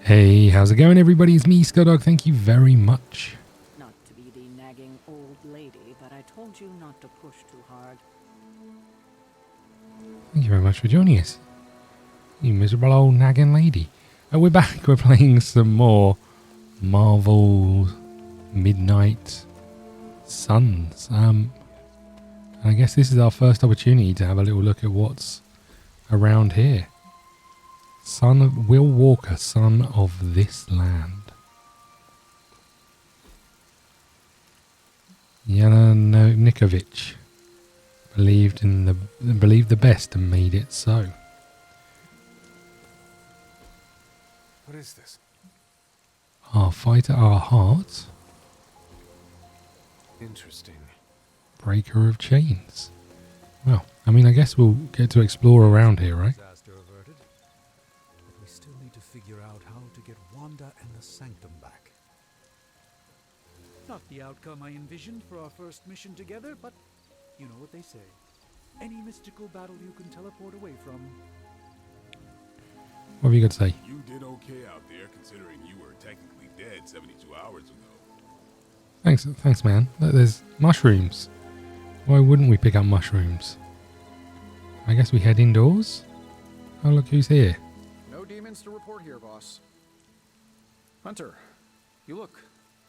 Hey, how's it going, everybody? It's me, ScottDog. Thank you very much. Not to be the nagging old lady, but I told you not to push too hard. Thank you very much for joining us, you miserable old nagging lady. We're back. We're playing some more Marvel Midnight Suns. I guess this is our first opportunity to have a little look at what's around here. Son of Will Walker, son of this land. Yana Nikovic believed the best and made it so. What is this? Our fighter, our hearts. Interesting. Breaker of chains. Well, I mean, I guess we'll get to explore around here, right? Disaster averted. But we still need to figure out how to get Wanda and the Sanctum back. Not the outcome I envisioned for our first mission together, but you know what they say. Any mystical battle you can teleport away from. What have you got to say? You did okay out there, considering you were technically dead 72 hours ago. Thanks, man. There's mushrooms. Why wouldn't we pick up mushrooms? I guess we head indoors. Oh, look who's here. No demons to report here, boss. Hunter, you look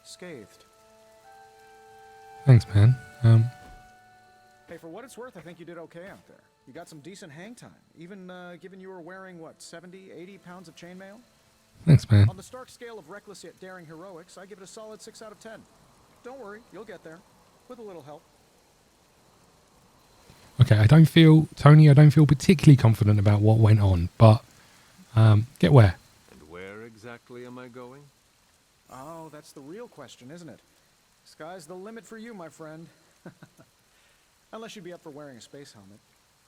scathed. Thanks, man. Hey, for what it's worth, I think you did okay out there. You got some decent hang time, even given you were wearing, what, 70, 80 pounds of chainmail? Thanks, man. On the Stark scale of reckless yet daring heroics, I give it a solid 6 out of 10. Don't worry, you'll get there. With a little help. Okay, I don't feel particularly confident about what went on, but get where? And where exactly am I going? Oh, that's the real question, isn't it? Sky's the limit for you, my friend. Unless you'd be up for wearing a space helmet.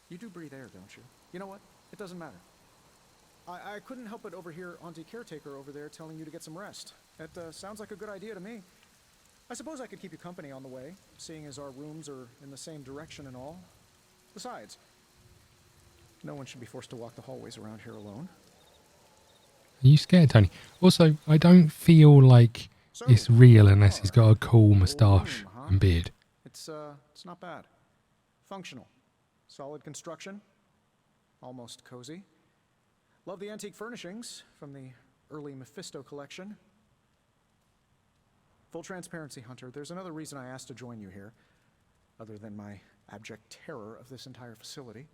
You do breathe air, don't you? You know what? It doesn't matter. I couldn't help but overhear Auntie Caretaker over there telling you to get some rest. That sounds like a good idea to me. I suppose I could keep you company on the way, seeing as our rooms are in the same direction and all. Besides, no one should be forced to walk the hallways around here alone. Are you scared, Tony? Also, I don't feel like it's real unless he's got a cool moustache and beard. It's not bad. Functional. Solid construction. Almost cozy. Love the antique furnishings from the early Mephisto collection. Full transparency, Hunter, there's another reason I asked to join you here, other than my abject terror of this entire facility.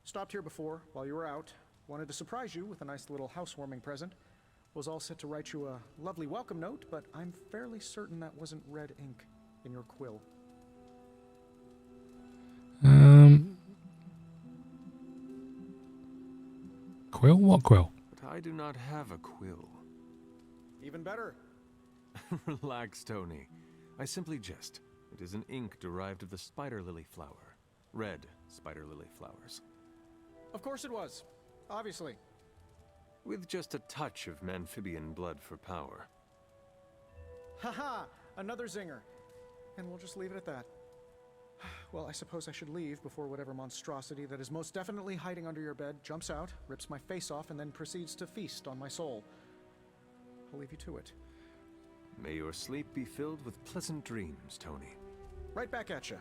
Stopped here before, while you were out. Wanted to surprise you with a nice little housewarming present. Was all set to write you a lovely welcome note, but I'm fairly certain that wasn't red ink in your quill. Quill? What quill? But I do not have a quill. Even better. Relax, Tony. I simply jest. It is an ink derived of the spider lily flower. Red spider lily flowers. Of course it was. Obviously. With just a touch of amphibian blood for power. Haha! Another zinger. And we'll just leave it at that. Well, I suppose I should leave before whatever monstrosity that is most definitely hiding under your bed jumps out, rips my face off, and then proceeds to feast on my soul. I'll leave you to it. May your sleep be filled with pleasant dreams, Tony. Right back at you.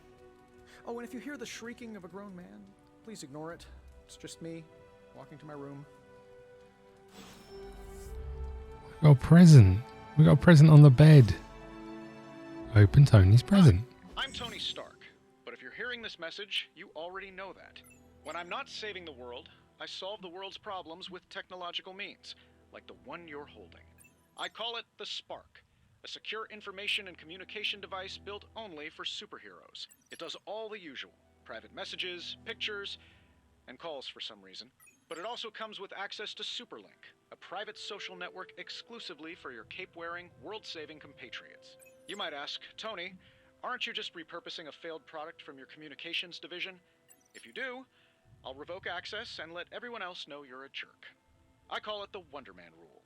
Oh, and if you hear the shrieking of a grown man, please ignore it. It's just me, walking to my room. We got a present. We got a present on the bed. Open Tony's present. I'm Tony Stark, but if you're hearing this message, you already know that. When I'm not saving the world, I solve the world's problems with technological means, like the one you're holding. I call it the Spark, a secure information and communication device built only for superheroes. It does all the usual, private messages, pictures, and calls for some reason. But it also comes with access to Superlink, a private social network exclusively for your cape-wearing, world-saving compatriots. You might ask, Tony, aren't you just repurposing a failed product from your communications division? If you do, I'll revoke access and let everyone else know you're a jerk. I call it the Wonder Man rule.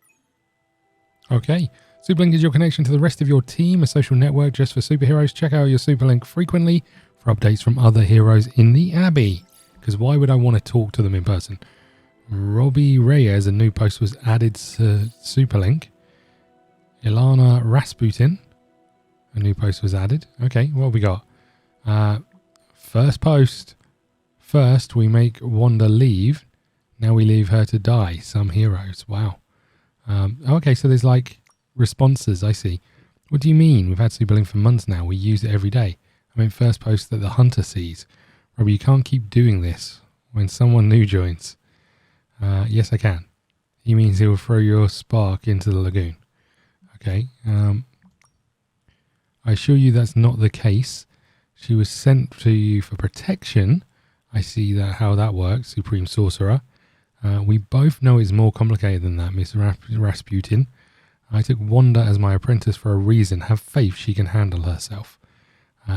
Okay. Superlink is your connection to the rest of your team, a social network just for superheroes. Check out your Superlink frequently for updates from other heroes in the Abbey. Because why would I want to talk to them in person? Robbie Reyes, a new post was added to Superlink. Ilana Rasputin, a new post was added. Okay, what have we got? First post. First, we make Wanda leave. Now we leave her to die. Some heroes. Wow. Okay, so there's like responses. I see. What do you mean? We've had Superlink for months now. We use it every day. I mean, first post that the hunter sees. Robbie, you can't keep doing this when someone new joins. Yes, I can. He means he will throw your spark into the lagoon. Okay. I assure you that's not the case. She was sent to you for protection. I see that how that works, Supreme Sorcerer. We both know it's more complicated than that, Miss Rasputin. I took Wanda as my apprentice for a reason. Have faith she can handle herself.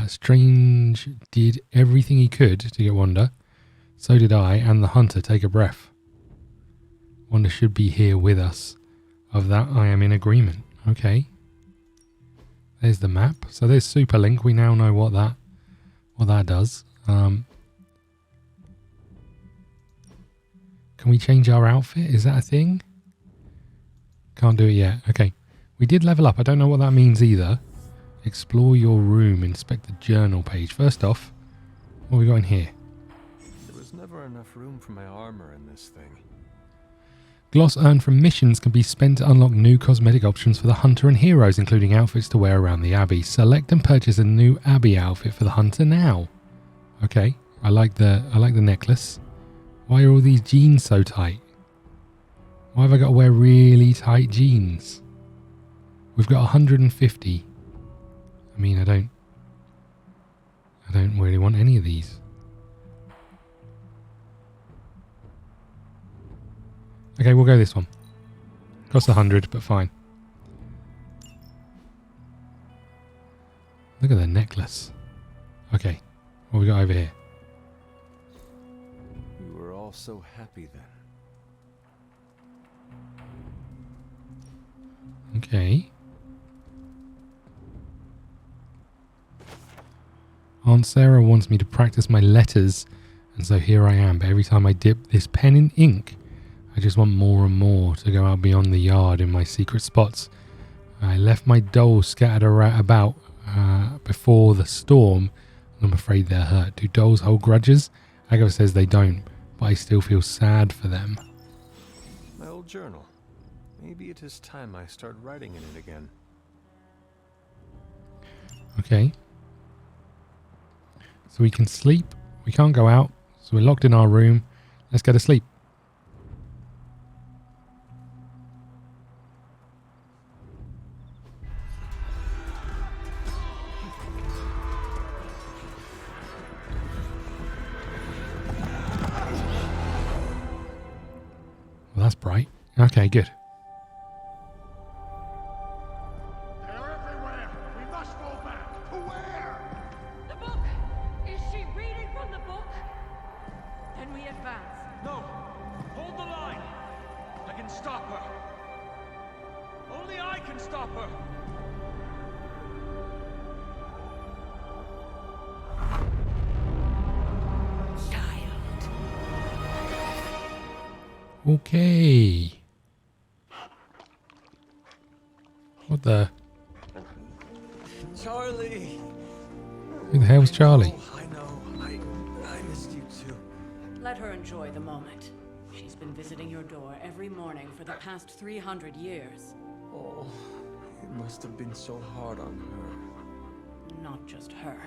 Strange did everything he could to get Wanda. So did I and the hunter. Take a breath. Wanda should be here with us. Of that I am in agreement. Okay. There's the map. So there's Superlink. We now know what that does. Can we change our outfit? Is that a thing? Can't do it yet. Okay. We did level up. I don't know what that means either. Explore your room. Inspect the journal page. First off, what have we got in here? There was never enough room for my armor in this thing. Gloss earned from missions can be spent to unlock new cosmetic options for the hunter and heroes, including outfits to wear around the Abbey. Select and purchase a new Abbey outfit for the hunter now. Okay, I like the necklace. Why are all these jeans so tight? Why have I got to wear really tight jeans? We've got 150. I mean, I don't really want any of these. Okay, we'll go this one. Costs 100, but fine. Look at the necklace. Okay, what we got over here? We were all so happy then. Okay. Aunt Sarah wants me to practice my letters, and so here I am. But every time I dip this pen in ink, I just want more and more to go out beyond the yard in my secret spots. I left my dolls scattered about before the storm, and I'm afraid they're hurt. Do dolls hold grudges? Agatha says they don't, but I still feel sad for them. My old journal. Maybe it is time I start writing in it again. Okay. So we can sleep. We can't go out, so we're locked in our room. Let's go to sleep. Well, that's bright. Okay, good. They're everywhere! We must fall back! To where? The book! Is she reading from the book? Then we advance. No! Hold the line! I can stop her! Only I can stop her! Okay. What the? Charlie! Who the hell's Charlie? Oh, I know. I missed you too. Let her enjoy the moment. She's been visiting your door every morning for the past 300 years. Oh, it must have been so hard on her. Not just her.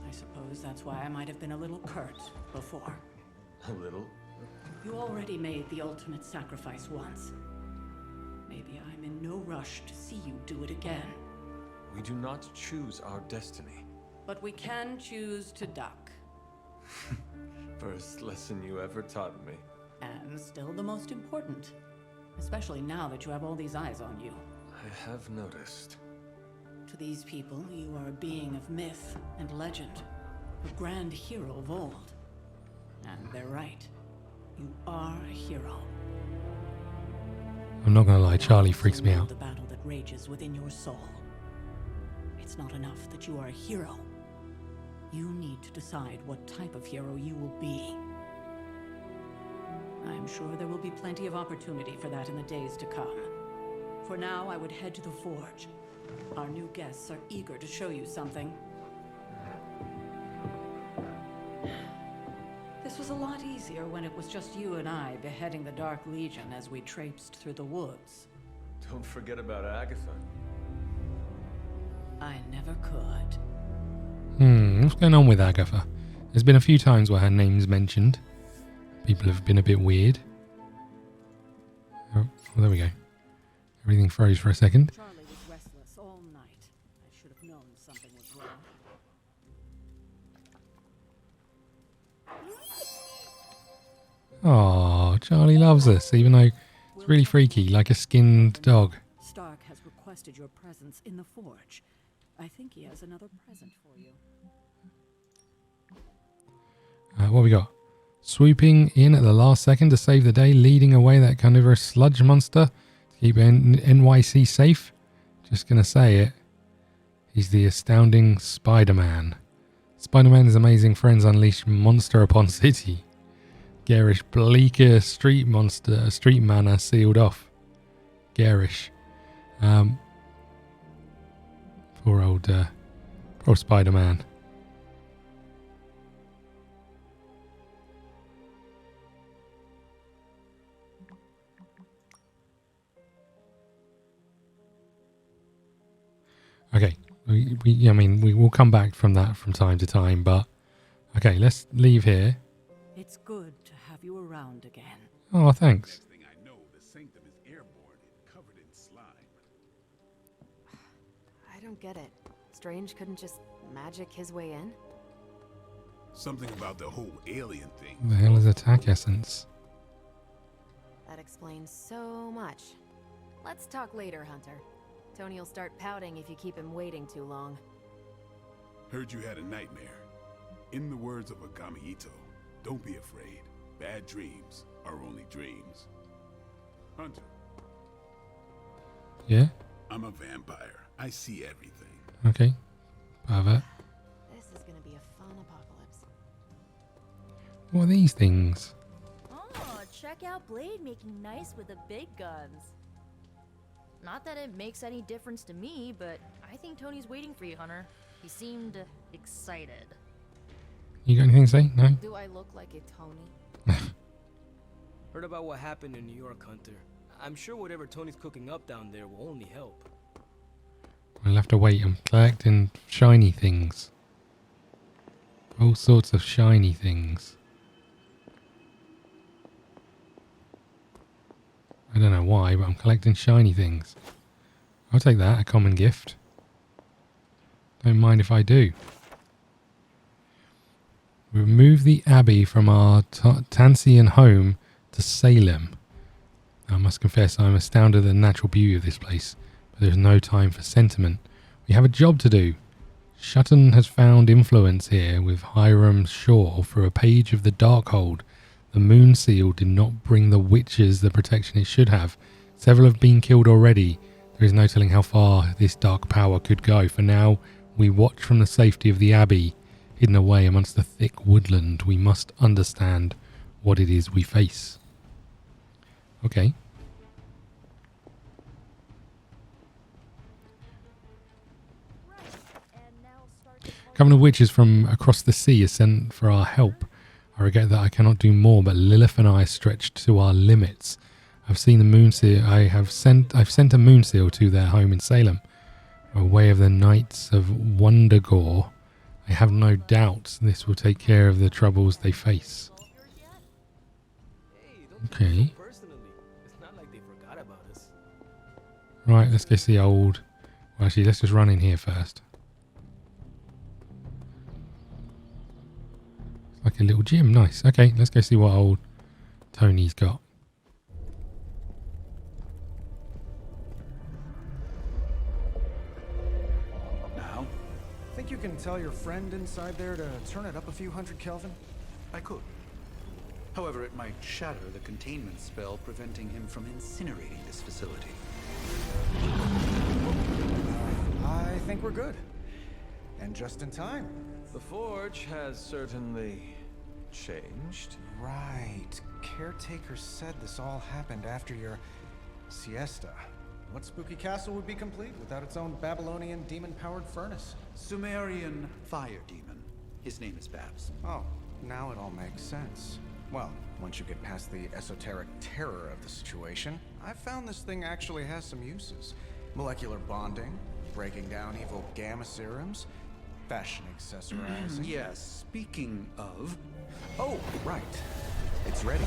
I suppose that's why I might have been a little curt before. A little? You already made the ultimate sacrifice once. Maybe I'm in no rush to see you do it again. We do not choose our destiny. But we can choose to duck. First lesson you ever taught me. And still the most important. Especially now that you have all these eyes on you. I have noticed. To these people, you are a being of myth and legend. A grand hero of old. And they're right. You are a hero. I'm not gonna lie, Charlie freaks me out. The battle that rages within your soul. It's not enough that you are a hero. You need to decide what type of hero you will be. I'm sure there will be plenty of opportunity for that in the days to come. For now, I would head to the forge. Our new guests are eager to show you something. This was a lot easier when it was just you and I beheading the Dark Legion as we traipsed through the woods. Don't forget about Agatha. I never could. What's going on with Agatha? There's been a few times where her name's mentioned. People have been a bit weird. Oh, there we go. Everything froze for a second. Charlie was restless all night. I should have known something was wrong. Oh, Charlie loves us, even though it's really freaky, like a skinned dog. Stark has requested your presence in the forge. I think he has another present for you. What we got? Swooping in at the last second to save the day, leading away that carnivorous sludge monster to keep NYC safe. Just gonna say it. He's the astounding Spider-Man. Spider-Man's amazing friends unleash monster upon city. Garish, bleaker street monster, street manor sealed off. Garish. Poor old Spider-Man. Okay, I mean, we will come back from that from time to time, but okay, let's leave here. It's good to have you around again. Oh, thanks. Next thing I know, the sanctum is airborne and covered in slime. I don't get it. Strange couldn't just magic his way in? Something about the whole alien thing. What the hell is attack essence? That explains so much. Let's talk later, Hunter. Tony will start pouting if you keep him waiting too long. Heard you had a nightmare. In the words of Agami Ito, don't be afraid. Bad dreams are only dreams. Hunter. Yeah? I'm a vampire. I see everything. Okay. Pervert. This is gonna be a fun apocalypse. What are these things? Oh, check out Blade making nice with the big guns. Not that it makes any difference to me, but I think Tony's waiting for you, Hunter. He seemed excited. You got anything to say? No? Do I look like a Tony? Heard about what happened in New York, Hunter. I'm sure whatever Tony's cooking up down there will only help. I'll have to wait. I'm collecting shiny things. All sorts of shiny things. I don't know why, but I'm collecting shiny things. I'll take that, a common gift. Don't mind if I do. We remove the abbey from our Tansian home to Salem. I must confess I am astounded at the natural beauty of this place, but there is no time for sentiment. We have a job to do. Shutton has found influence here with Hiram Shaw through a page of the Darkhold. The Moon Seal did not bring the witches the protection it should have. Several have been killed already. There is no telling how far this dark power could go. For now, we watch from the safety of the Abbey, hidden away amongst the thick woodland. We must understand what it is we face. Okay. Coven of Witches from across the sea is sent for our help. I regret that I cannot do more, but Lilith and I are stretched to our limits. I've seen the Moon Seal. I've sent a Moon Seal to their home in Salem, a way of the Knights of Wondergore. I have no doubt this will take care of the troubles they face. Okay. It's not like they forgot about us. Right, let's go see old. Well, actually, let's just run in here first. Like a little gym. Nice. Okay, let's go see what old Tony's got. Now, think you can tell your friend inside there to turn it up a few hundred Kelvin? I could. However, it might shatter the containment spell preventing him from incinerating this facility. I think we're good. And just in time. The forge has certainly changed. Right. caretaker said this all happened after your siesta. What spooky castle would be complete without its own Babylonian demon-powered furnace? Sumerian fire demon. His name is Babs. Oh, now it all makes sense. Well, once you get past the esoteric terror of the situation, I've found this thing actually has some uses. Molecular bonding, breaking down evil gamma serums, fashion accessorizing. Yes, speaking of... Oh, right. It's ready.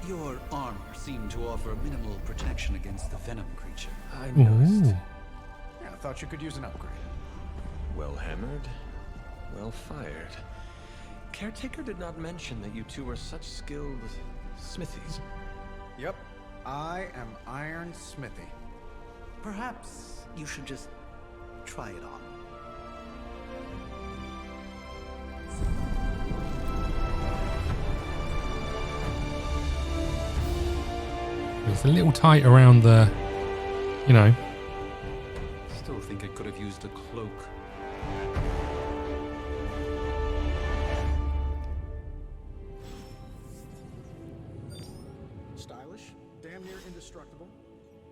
Your armor seemed to offer minimal protection against the venom creature. I noticed. Ooh. Yeah, I thought you could use an upgrade. Well hammered, well fired. Caretaker did not mention that you two are such skilled smithies. Yep, I am Iron Smithy. Perhaps you should just try it on. It's a little tight around the, you know. Still think it could have used a cloak. Stylish, damn near indestructible,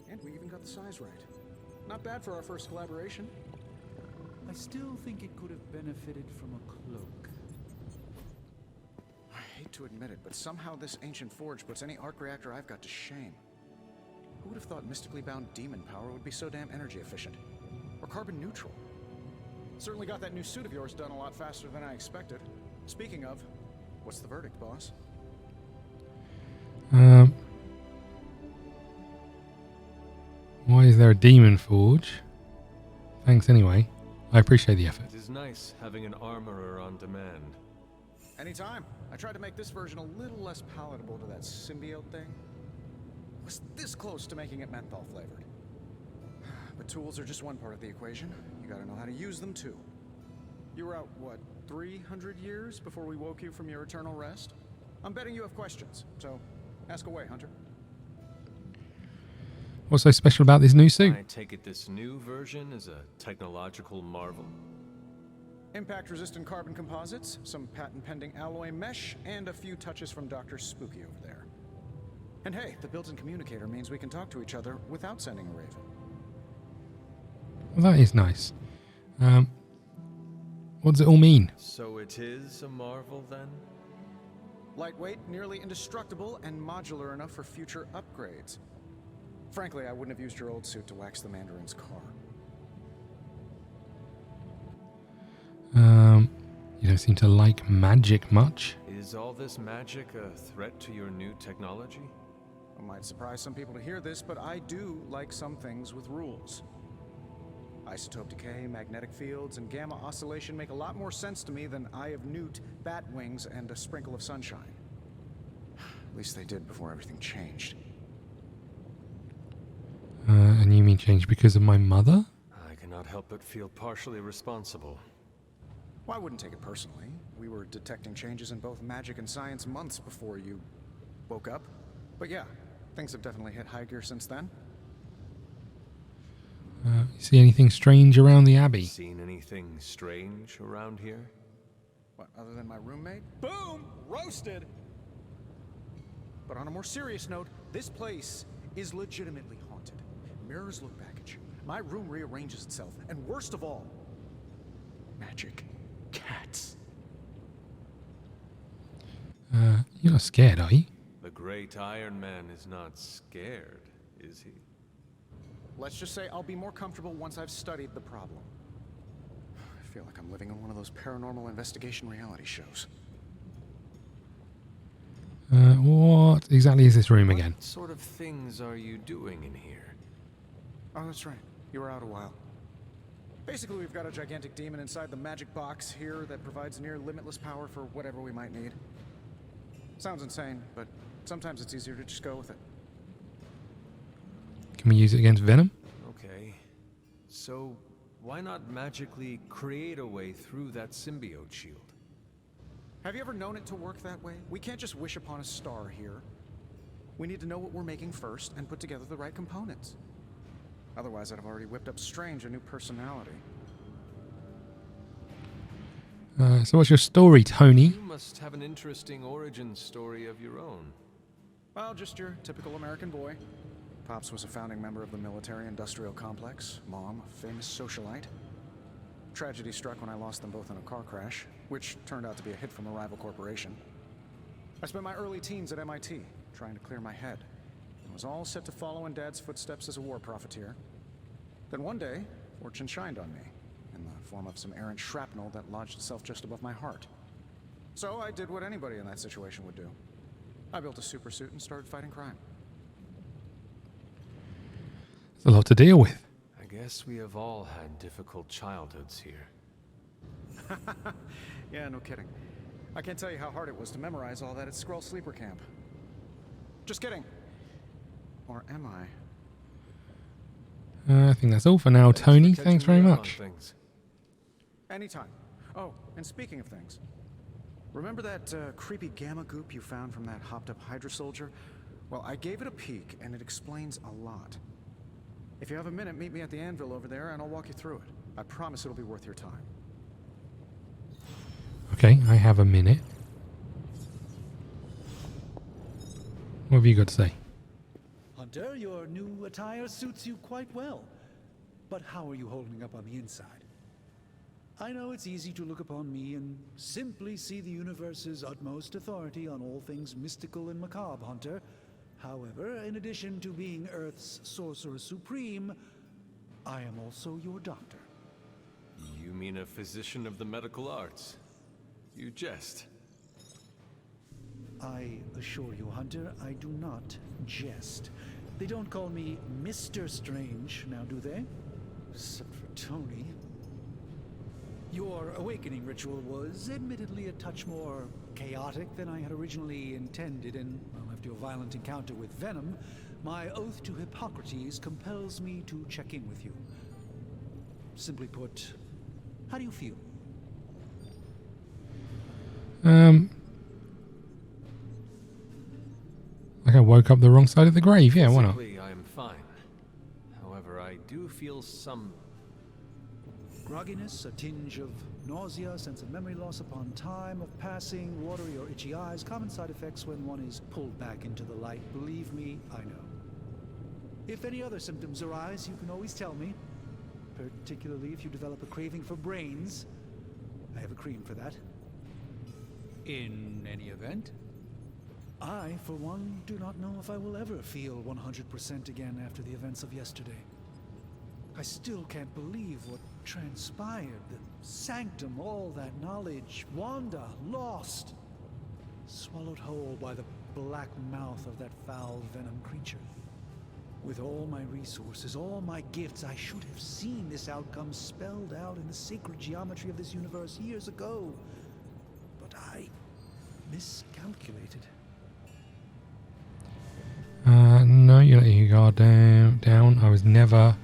and we even got the size right. Not bad for our first collaboration. I still think it could have benefited from a cloak. I hate to admit it, but somehow this ancient forge puts any arc reactor I've got to shame. Who would have thought mystically bound demon power would be so damn energy efficient? Or carbon neutral? Certainly got that new suit of yours done a lot faster than I expected. Speaking of, what's the verdict, boss? Why is there a demon forge? Thanks anyway. I appreciate the effort. It is nice having an armorer on demand. Anytime. I tried to make this version a little less palatable to that symbiote thing. Was this close to making it menthol flavored. But tools are just one part of the equation. You gotta know how to use them too. You were out, what, 300 years before we woke you from your eternal rest? I'm betting you have questions, so ask away, Hunter. What's so special about this new suit? I take it this new version is a technological marvel. Impact-resistant carbon composites, some patent-pending alloy mesh, and a few touches from Dr. Spooky over there. And hey, the built-in communicator means we can talk to each other without sending a raven. Well, that is nice. What does it all mean? So it is a marvel then? Lightweight, nearly indestructible, and modular enough for future upgrades. Frankly, I wouldn't have used your old suit to wax the Mandarin's car. You don't seem to like magic much. Is all this magic a threat to your new technology? It might surprise some people to hear this, but I do like some things with rules. Isotope decay, magnetic fields, and gamma oscillation make a lot more sense to me than Eye of Newt, bat wings, and a sprinkle of sunshine. At least they did before everything changed. And you mean change because of my mother? I cannot help but feel partially responsible. Well, I wouldn't take it personally. We were detecting changes in both magic and science months before you woke up. But yeah, things have definitely hit high gear since then. You see anything strange around the Abbey? Seen anything strange around here? What, other than my roommate? Boom! Roasted! But on a more serious note, this place is legitimately haunted. Mirrors look back at you. My room rearranges itself. And worst of all, magic. Cats. You're not scared, are you? The great Iron Man is not scared, is he? Let's just say I'll be more comfortable once I've studied the problem. I feel like I'm living in one of those paranormal investigation reality shows. What exactly is this room again? What sort of things are you doing in here? Oh, that's right. You were out a while. Basically, we've got a gigantic demon inside the magic box here that provides near limitless power for whatever we might need. Sounds insane, but sometimes it's easier to just go with it. Can we use it against Venom? Okay. So, why not magically create a way through that symbiote shield? Have you ever known it to work that way? We can't just wish upon a star here. We need to know what we're making first and put together the right components. Otherwise, I'd have already whipped up Strange a new personality. So what's your story, Tony? You must have an interesting origin story of your own. Well, just your typical American boy. Pops was a founding member of the military-industrial complex. Mom, a famous socialite. Tragedy struck when I lost them both in a car crash, which turned out to be a hit from a rival corporation. I spent my early teens at MIT, trying to clear my head. I was all set to follow in Dad's footsteps as a war profiteer. Then one day, fortune shined on me, in the form of some errant shrapnel that lodged itself just above my heart. So I did what anybody in that situation would do. I built a super suit and started fighting crime. It's a lot to deal with. I guess we have all had difficult childhoods here. Yeah, no kidding. I can't tell you how hard it was to memorize all that at Skrull Sleeper Camp. Just kidding. Or am I? I think that's all for now, Tony. Thanks very much. Anytime. Oh, and speaking of things, remember that creepy gamma goop you found from that hopped-up Hydra soldier? Well, I gave it a peek, and it explains a lot. If you have a minute, meet me at the anvil over there, and I'll walk you through it. I promise it'll be worth your time. Okay, I have a minute. What have you got to say? Hunter, your new attire suits you quite well. But how are you holding up on the inside? I know it's easy to look upon me and simply see the universe's utmost authority on all things mystical and macabre, Hunter. However, in addition to being Earth's sorcerer supreme, I am also your doctor. You mean a physician of the medical arts? You jest. I assure you, Hunter, I do not jest. They don't call me Mr. Strange, now do they? Except for Tony. Your awakening ritual was admittedly a touch more chaotic than I had originally intended, and well, after your violent encounter with Venom, my oath to Hippocrates compels me to check in with you. Simply put, how do you feel? Like I woke up the wrong side of the grave. Yeah, why not? Physically, I am fine. However, I do feel some grogginess, a tinge of nausea, sense of memory loss upon time of passing, watery or itchy eyes, common side effects when one is pulled back into the light. Believe me, I know. If any other symptoms arise, you can always tell me. Particularly if you develop a craving for brains. I have a cream for that. In any event, I, for one, do not know if I will ever feel 100% again after the events of yesterday. I still can't believe what transpired. The sanctum, all that knowledge, Wanda, lost. Swallowed whole by the black mouth of that foul venom creature. With all my resources, all my gifts, I should have seen this outcome spelled out in the sacred geometry of this universe years ago. But I miscalculated. No, you let your guard down. I was never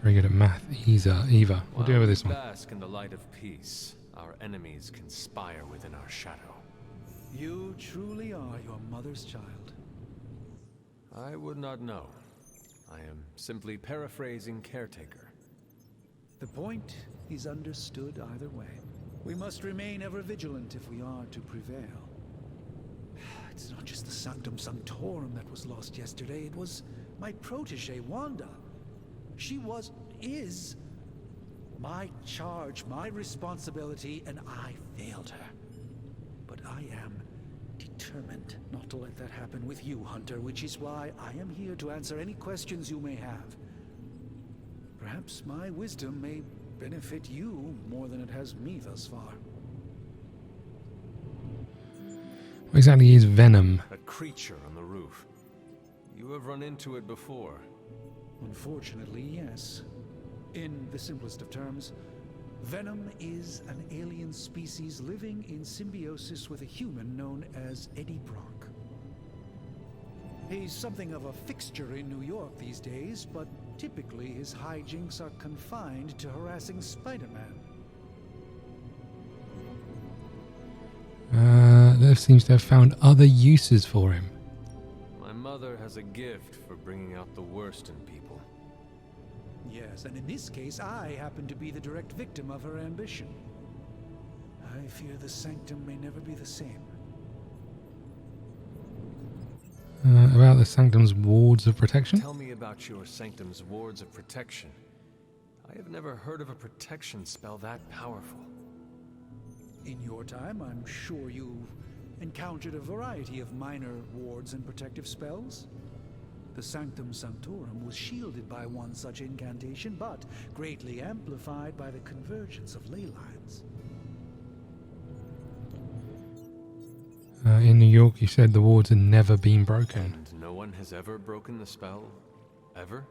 very good at math either. We'll do it with this one. Bask in the light of peace. Our enemies conspire within our shadow. You truly are your mother's child. I would not know. I am simply paraphrasing Caretaker. The point is understood either way. We must remain ever vigilant if we are to prevail. It's not just the Sanctum Sanctorum that was lost yesterday. It was my protege, Wanda. She is my charge, my responsibility, and I failed her. But I am determined not to let that happen with you, Hunter, which is why I am here to answer any questions you may have. Perhaps my wisdom may benefit you more than it has me thus far. What exactly is Venom? A creature on the roof. You have run into it before. Unfortunately, yes. In the simplest of terms, Venom is an alien species living in symbiosis with a human known as Eddie Brock. He's something of a fixture in New York these days, but typically his hijinks are confined to harassing Spider-Man. There seems to have found other uses for him. My mother has a gift for bringing out the worst in people. Yes, and in this case, I happen to be the direct victim of her ambition. I fear the sanctum may never be the same. About the sanctum's wards of protection? Tell me about your sanctum's wards of protection. I have never heard of a protection spell that powerful. In your time, I'm sure you've encountered a variety of minor wards and protective spells. The Sanctum Sanctorum was shielded by one such incantation, but greatly amplified by the convergence of ley lines. In New York, you said the wards had never been broken. And no one has ever broken the spell? Ever?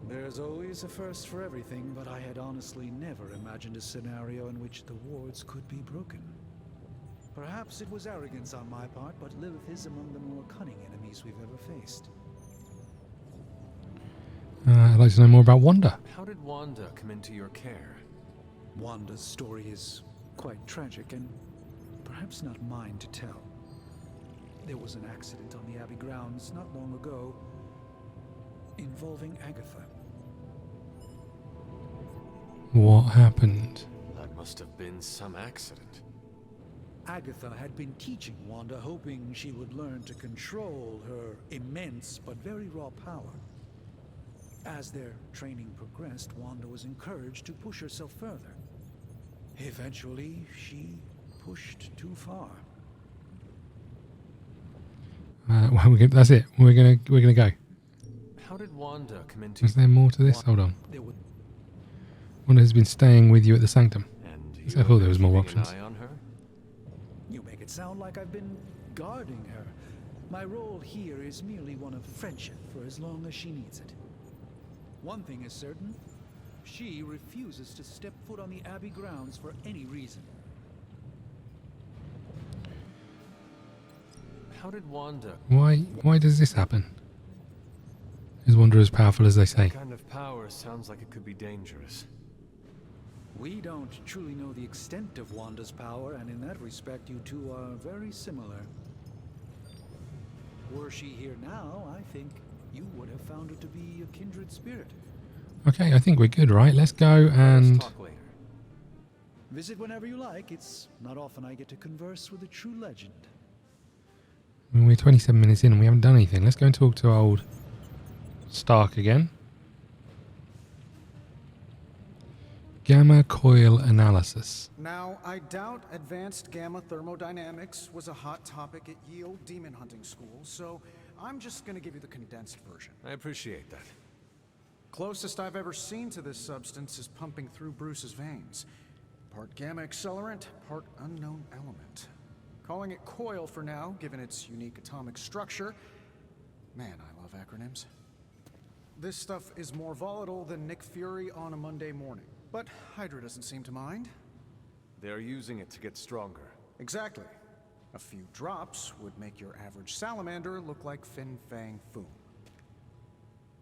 There's always a first for everything, but I had honestly never imagined a scenario in which the wards could be broken. Perhaps it was arrogance on my part, but Lilith is among the more cunning enemies we've ever faced. I'd like to know more about Wanda. How did Wanda come into your care? Wanda's story is quite tragic and perhaps not mine to tell. There was an accident on the Abbey grounds not long ago involving Agatha. What happened? That must have been some accident. Agatha had been teaching Wanda, hoping she would learn to control her immense but very raw power. As their training progressed, Wanda was encouraged to push herself further. Eventually, she pushed too far. Well, that's it. We're gonna go. How did Wanda come into? Is there more to this? Hold on. Wanda has been staying with you at the Sanctum. And I thought there was more options. An eye on her? You make it sound like I've been guarding her. My role here is merely one of friendship for as long as she needs it. One thing is certain, she refuses to step foot on the Abbey grounds for any reason. How did Wanda? Why does this happen? Is Wanda as powerful as they say? That kind of power sounds like it could be dangerous. We don't truly know the extent of Wanda's power, and in that respect, you two are very similar. Were she here now, I think you would have found her to be a kindred spirit. Okay, I think we're good, right? Let's go and... Let's talk later. Visit whenever you like. It's not often I get to converse with a true legend. I mean, we're 27 minutes in and we haven't done anything. Let's go and talk to old Stark again. Gamma coil analysis. Now, I doubt advanced gamma thermodynamics was a hot topic at Yield Demon Hunting School, so I'm just gonna give you the condensed version. I appreciate that. Closest I've ever seen to this substance is pumping through Bruce's veins. Part gamma accelerant, part unknown element. Calling it coil for now, given its unique atomic structure. Man, I love acronyms. This stuff is more volatile than Nick Fury on a Monday morning. But Hydra doesn't seem to mind. They're using it to get stronger. Exactly. A few drops would make your average salamander look like Fin Fang Foom.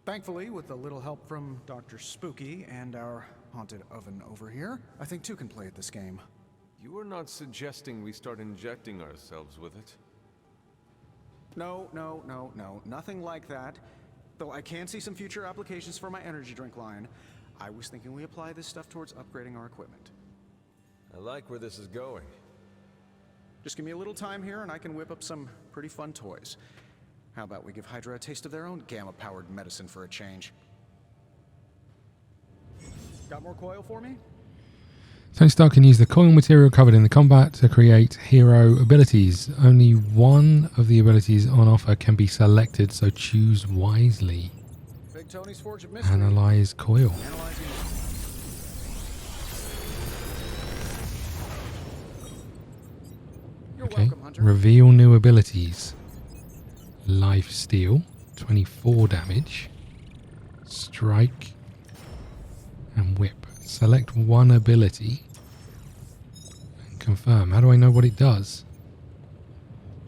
Thankfully, with a little help from Dr. Spooky and our haunted oven over here, I think two can play at this game. You are not suggesting we start injecting ourselves with it? No, nothing like that. Though I can see some future applications for my energy drink line. I was thinking we apply this stuff towards upgrading our equipment. I like where this is going. Just give me a little time here and I can whip up some pretty fun toys. How about we give Hydra a taste of their own gamma-powered medicine for a change? Got more coil for me? Tony Stark can use the coil material covered in the combat to create hero abilities. Only one of the abilities on offer can be selected, so choose wisely. Big Tony's Forge of Mystery. Analyze coil. You're Okay. welcome, Hunter. Reveal new abilities. Life Steal, 24 damage. Strike. And Whip. Select one ability. And confirm. How do I know what it does?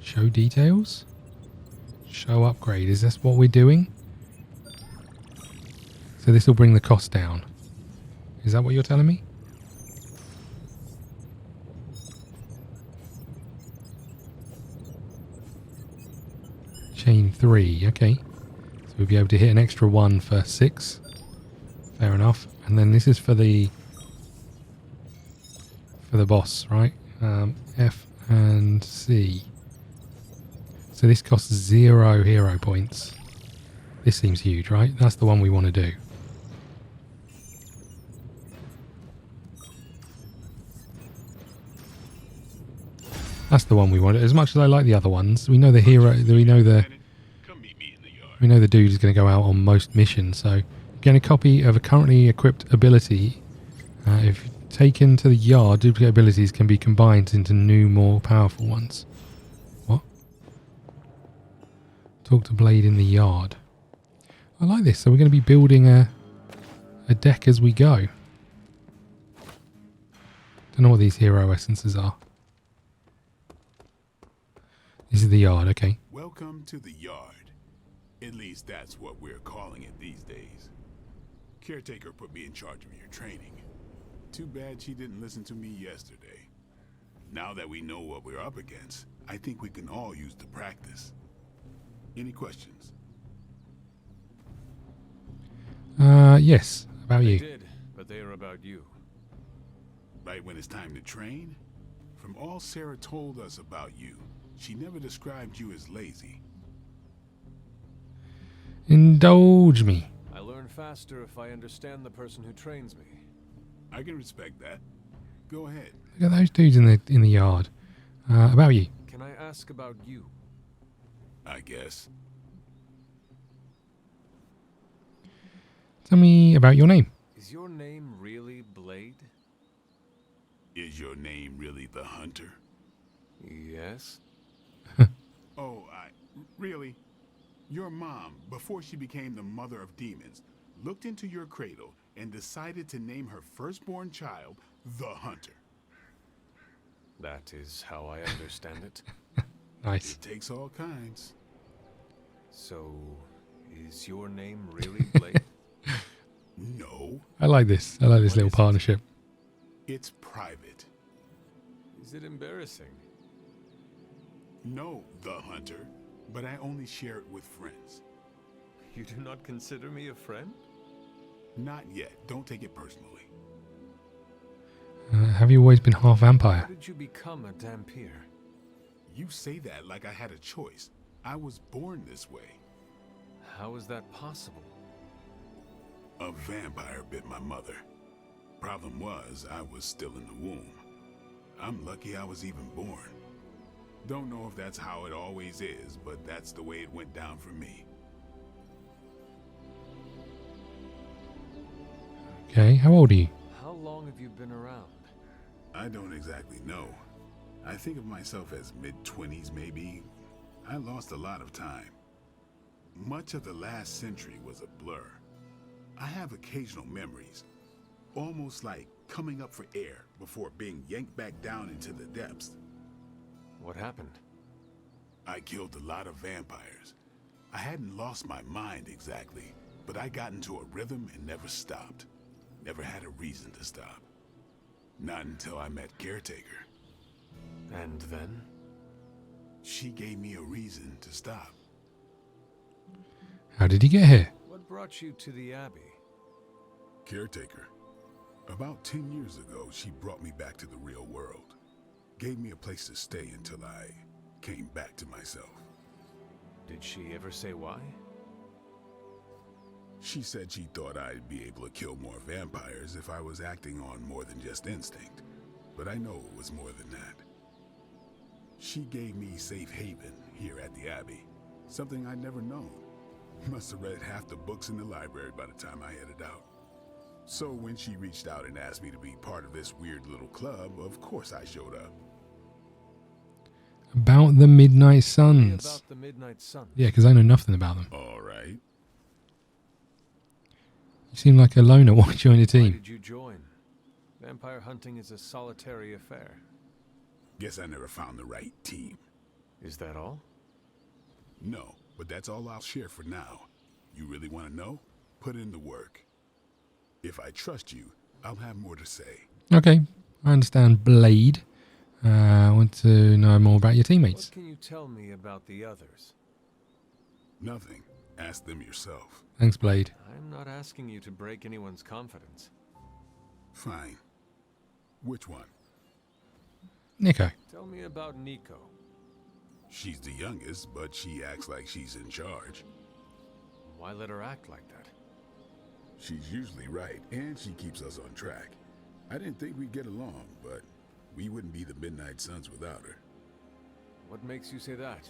Show details? Show upgrade. Is this what we're doing? So this will bring the cost down. Is that what you're telling me? Chain 3, okay. So we'll be able to hit an extra 1 for 6. Fair enough. And then this is for the boss, right? F and C. So this costs 0 hero points. This seems huge, right? That's the one we want to do. That's the one we want. As much as I like the other ones, we know the hero. We know the dude is going to go out on most missions. So, get a copy of a currently equipped ability. If taken to the yard, duplicate abilities can be combined into new, more powerful ones. What? Talk to Blade in the yard. I like this. So we're going to be building a deck as we go. Don't know what these hero essences are. This is the yard, okay. Welcome to the yard. At least that's what we're calling it these days. Caretaker put me in charge of your training. Too bad she didn't listen to me yesterday. Now that we know what we're up against, I think we can all use the practice. Any questions? Yes. About you. They did, but they are about you. Right when it's time to train? From all Sarah told us about you, she never described you as lazy. Indulge me. I learn faster if I understand the person who trains me. I can respect that. Go ahead. Look at those dudes in the yard. About you. Can I ask about you? I guess. Tell me about your name. Is your name really Blade? Is your name really the Hunter? Yes. Oh, really? Your mom, before she became the mother of demons, looked into your cradle and decided to name her firstborn child the Hunter. That is how I understand it. Nice. It takes all kinds. So, is your name really Blade? No. I like this. I like this little partnership. It's private. Is it embarrassing? No, the Hunter, but I only share it with friends. You do not consider me a friend? Not yet. Don't take it personally. Have you always been half vampire? How did you become a Dhampir? You say that like I had a choice. I was born this way. How is that possible? A vampire bit my mother. Problem was, I was still in the womb. I'm lucky I was even born. Don't know if that's how it always is, but that's the way it went down for me. Okay, how old are you? How long have you been around? I don't exactly know. I think of myself as mid-20s maybe. I lost a lot of time. Much of the last century was a blur. I have occasional memories, almost like coming up for air before being yanked back down into the depths. What happened? I killed a lot of vampires. I hadn't lost my mind exactly, but I got into a rhythm and never stopped. Never had a reason to stop. Not until I met Caretaker. And then? She gave me a reason to stop. How did you get here? What brought you to the Abbey? Caretaker. About 10 years ago, she brought me back to the real world. Gave me a place to stay until I came back to myself. Did she ever say why? She said she thought I'd be able to kill more vampires if I was acting on more than just instinct. But I know it was more than that. She gave me safe haven here at the Abbey. Something I'd never known. Must have read half the books in the library by the time I headed out. So when she reached out and asked me to be part of this weird little club, of course I showed up. About the Midnight Suns. About the Midnight Suns. Yeah, because I know nothing about them. All right. You seem like a loner. Why join a team? Why did you join? Vampire hunting is a solitary affair. Guess I never found the right team. Is that all? No, but that's all I'll share for now. You really want to know? Put in the work. If I trust you, I'll have more to say. Okay, I understand Blade. I want to know more about your teammates. What can you tell me about the others? Nothing. Ask them yourself. Thanks, Blade. I'm not asking you to break anyone's confidence. Fine. Which one? Nico. Tell me about Nico. She's the youngest, but she acts like she's in charge. Why let her act like that? She's usually right, and she keeps us on track. I didn't think we'd get along, but we wouldn't be the Midnight Suns without her. What makes you say that?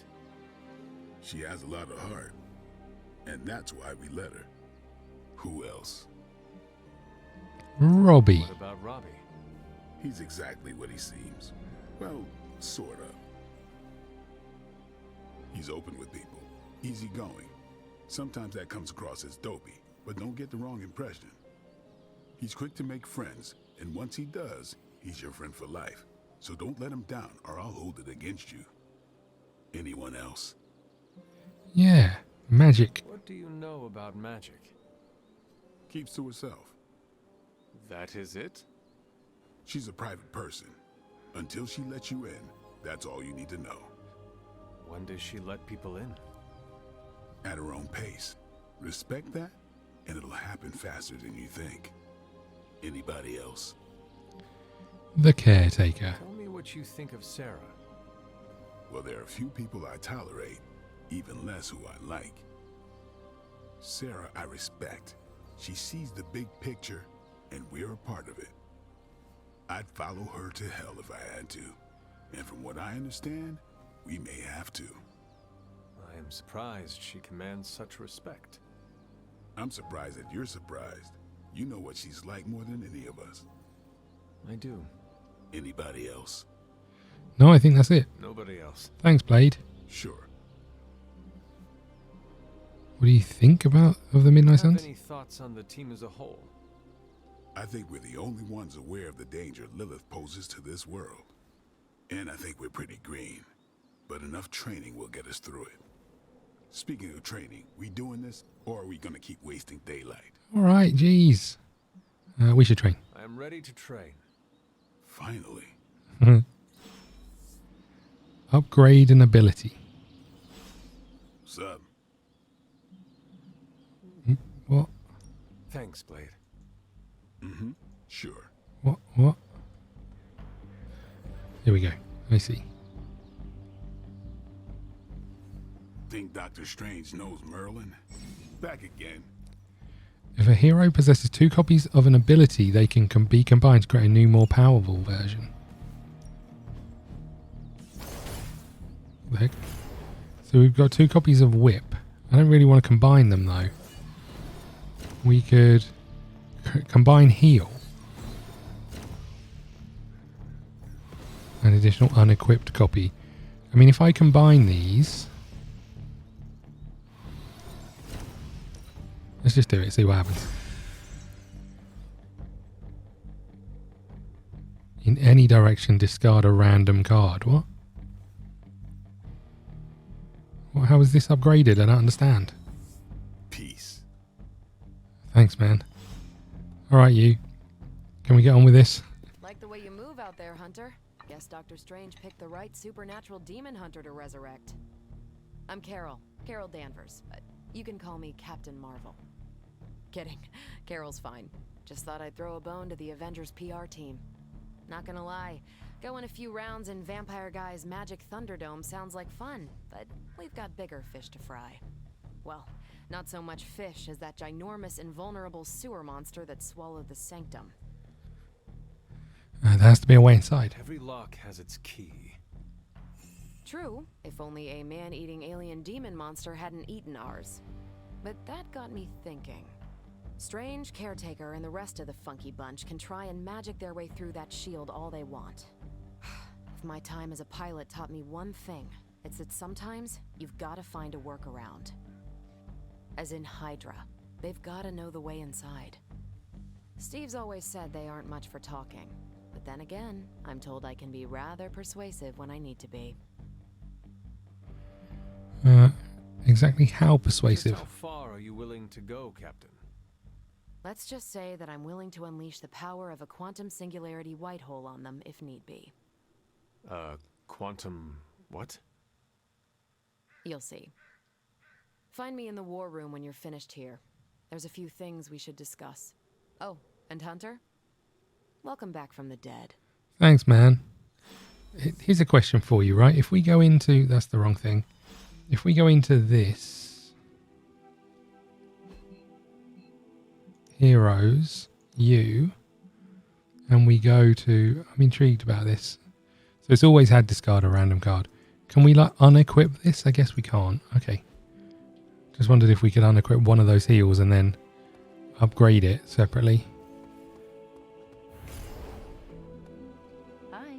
She has a lot of heart, and that's why we let her. Who else? Robbie. What about Robbie? He's exactly what he seems. Well, sort of. He's open with people, easygoing. Sometimes that comes across as dopey, but don't get the wrong impression. He's quick to make friends, and once he does, he's your friend for life. So don't let him down, or I'll hold it against you. Anyone else? Yeah, magic. What do you know about magic? Keeps to herself. That is it? She's a private person. Until she lets you in, that's all you need to know. When does she let people in? At her own pace. Respect that, and it'll happen faster than you think. Anybody else? The caretaker. Tell me what you think of Sarah. Well, there are a few people I tolerate, even less who I like. Sarah, I respect. She sees the big picture, and we're a part of it. I'd follow her to hell if I had to. And from what I understand, we may have to. I am surprised she commands such respect. I'm surprised that you're surprised. You know what she's like more than any of us. I do. Anybody else? No, I think that's it. Nobody else. Thanks, Blade. Sure. What do you think of the Midnight Suns? Any thoughts on the team as a whole? I think we're the only ones aware of the danger Lilith poses to this world. And I think we're pretty green. But enough training will get us through it. Speaking of training, we doing this, or are we gonna keep wasting daylight? All right, jeez. We should train. I am ready to train. Finally. Upgrade an ability. What's up? What? Thanks, Blade. Mm-hmm. Sure. What? Here we go. Let me see. Think Dr. Strange knows Merlin? Back again. If a hero possesses 2 copies of an ability, they can be combined to create a new, more powerful version. What the heck? So we've got 2 copies of Whip. I don't really want to combine them though. We could combine Heal. An additional unequipped copy. I mean, if I combine these... Let's just do it, see what happens. In any direction, discard a random card. What? How is this upgraded? I don't understand. Peace. Thanks, man. Alright, you. Can we get on with this? Like the way you move out there, Hunter. Guess Dr. Strange picked the right supernatural demon hunter to resurrect. I'm Carol Danvers, but you can call me Captain Marvel. Kidding. Carol's fine. Just thought I'd throw a bone to the Avengers PR team. Not gonna lie, going a few rounds in Vampire Guy's Magic Thunderdome sounds like fun, but we've got bigger fish to fry. Well, not so much fish as that ginormous invulnerable sewer monster that swallowed the Sanctum. There has to be a way inside. Every lock has its key. True, if only a man-eating alien demon monster hadn't eaten ours. But that got me thinking. Strange, Caretaker, and the rest of the funky bunch can try and magic their way through that shield all they want. If my time as a pilot taught me one thing, it's that sometimes you've gotta find a workaround. As in Hydra, they've gotta know the way inside. Steve's always said they aren't much for talking, but then again, I'm told I can be rather persuasive when I need to be. Exactly how persuasive? Just how far are you willing to go, Captain? Let's just say that I'm willing to unleash the power of a quantum singularity white hole on them if need be. Quantum... what? You'll see. Find me in the war room when you're finished here. There's a few things we should discuss. Oh, and Hunter? Welcome back from the dead. Thanks, man. Here's a question for you, right? If we go into... That's the wrong thing. If we go into this... Heroes, you... And we go to... I'm intrigued about this. So it's always had discard a random card. Can we like unequip this? I guess we can't. Okay. Just wondered if we could unequip one of those heals and then upgrade it separately. Hi.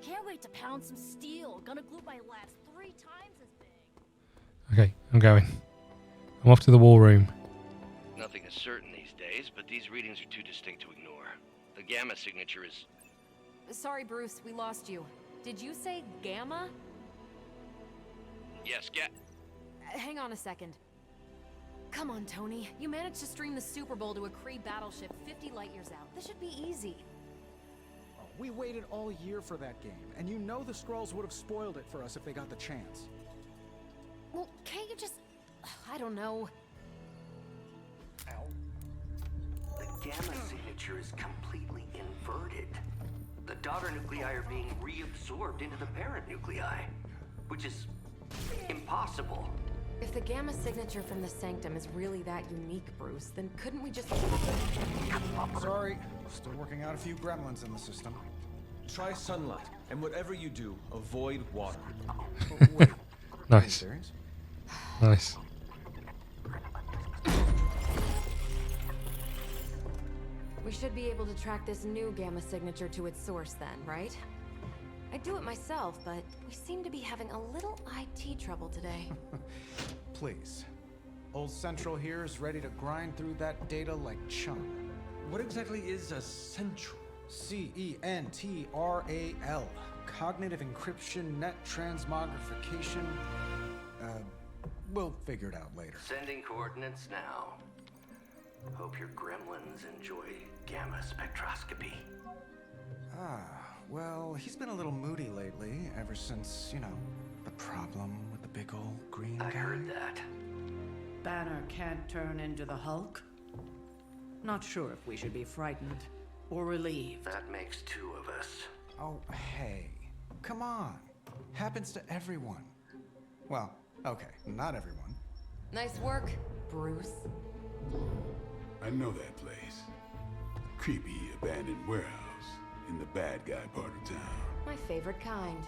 Can't wait to pound some steel. Gonna glue my lats 3 times as big. Okay, I'm going. I'm off to the war room. Nothing is certain these days, but these readings are too distinct to ignore. The gamma signature is... Sorry, Bruce, we lost you. Did you say gamma? Yes, Hang on a second. Come on, Tony. You managed to stream the Super Bowl to a Kree battleship 50 light years out. This should be easy. Oh, we waited all year for that game, and you know the Skrulls would have spoiled it for us if they got the chance. Well, can't you just... I don't know. The gamma signature is completely inverted. The daughter nuclei are being reabsorbed into the parent nuclei, which is impossible. If the gamma signature from the Sanctum is really that unique, Bruce, then couldn't we just... Sorry, still working out a few gremlins in the system. Try sunlight, and whatever you do, avoid water. Wait, Nice. serious? Nice. We should be able to track this new gamma signature to its source then, right? I'd do it myself, but we seem to be having a little IT trouble today. Please. Old Central here is ready to grind through that data like chum. What exactly is a central? CENTRAL. Cognitive encryption, net transmogrification. We'll figure it out later. Sending coordinates now. Hope your gremlins enjoy gamma spectroscopy. Well, he's been a little moody lately, ever since, you know, the problem with the big old green guy. I heard that. Banner can't turn into the Hulk? Not sure if we should be frightened or relieved. That makes 2 of us. Oh, hey. Come on. Happens to everyone. Well, okay, not everyone. Nice work, Bruce. I know that place. Creepy abandoned warehouse in the bad guy part of town. My favorite kind.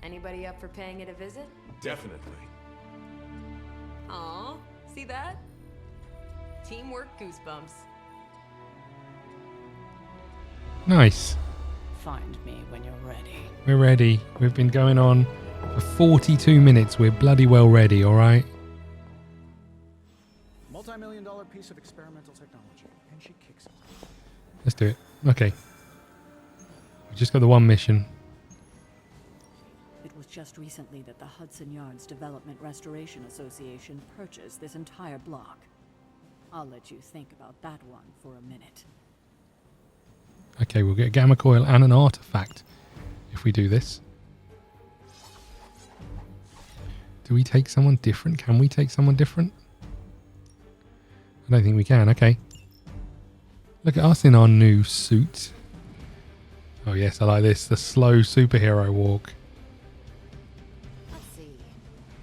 Anybody up for paying it a visit? Definitely. Aw, see that? Teamwork goosebumps. Nice. Find me when you're ready. We're ready. We've been going on for 42 minutes. We're bloody well ready, all right? Multi-million-dollar piece of experimental technology, and she kicks it. Let's do it. Okay. We just got the one mission. It was just recently that the Hudson Yards Development Restoration Association purchased this entire block. I'll let you think about that one for a minute. Okay, we'll get a gamma coil and an artifact if we do this. Do we take someone different? Can we take someone different? I don't think we can. Okay. Look at us in our new suit. Oh yes, I like this. The slow superhero walk. Let's see.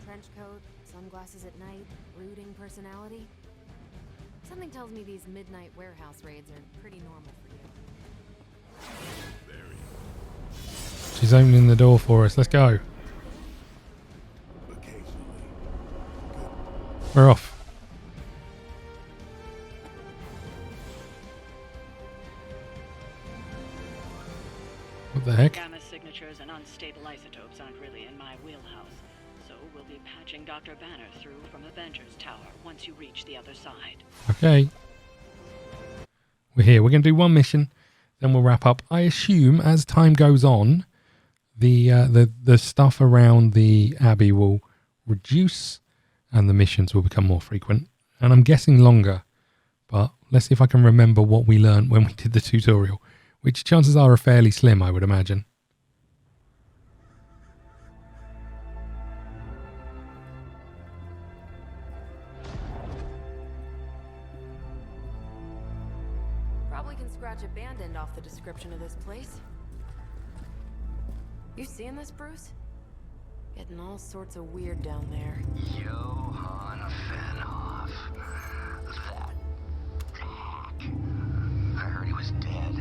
Trench coat, sunglasses at night, brooding personality. Something tells me these midnight warehouse raids are pretty normal for you. She's opening the door for us. Let's go. We're off. What the heck? Gamma signatures and unstable isotopes aren't really in my wheelhouse, so we'll be patching Dr. Banner through from Avengers Tower once you reach the other side. Okay. We're here. We're going to do one mission, then we'll wrap up. I assume as time goes on, the stuff around the Abbey will reduce and the missions will become more frequent. And I'm guessing longer, but let's see if I can remember what we learned when we did the tutorial, which chances are fairly slim, I would imagine. Probably can scratch abandoned off the description of this place. You seeing this, Bruce? Getting all sorts of weird down there. Johann Fenhoff. That hack. I heard he was dead.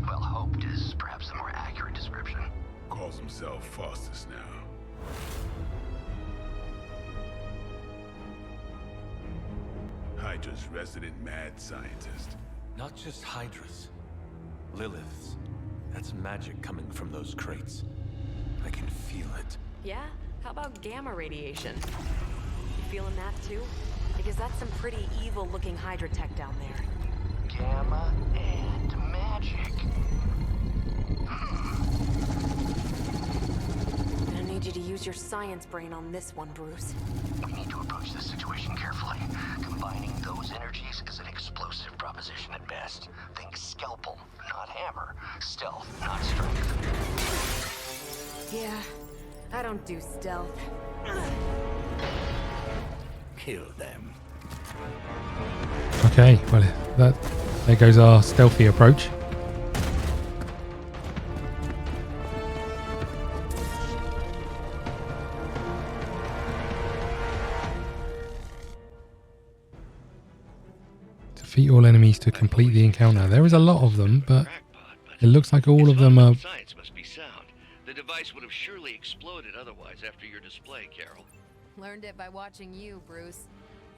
Well, hoped is perhaps the more accurate description. Calls himself Faustus now. Hydra's resident mad scientist. Not just Hydra's. Lilith's. That's magic coming from those crates. I can feel it. Yeah? How about gamma radiation? You feeling that too? Because that's some pretty evil-looking Hydra tech down there. Gamma and magic. I need you to use your science brain on this one, Bruce. We need to approach this situation carefully. Combining those energies is an explosive proposition at best. Think scalpel, not hammer. Stealth, not strength. Yeah, I don't do stealth. Kill them. Okay, well, there goes our stealthy approach. Defeat all enemies to complete the encounter. There is a lot of them, but it looks like all of them are... Science must be sound. The device would have surely exploded otherwise after your display, Carol. Learned it by watching you, Bruce.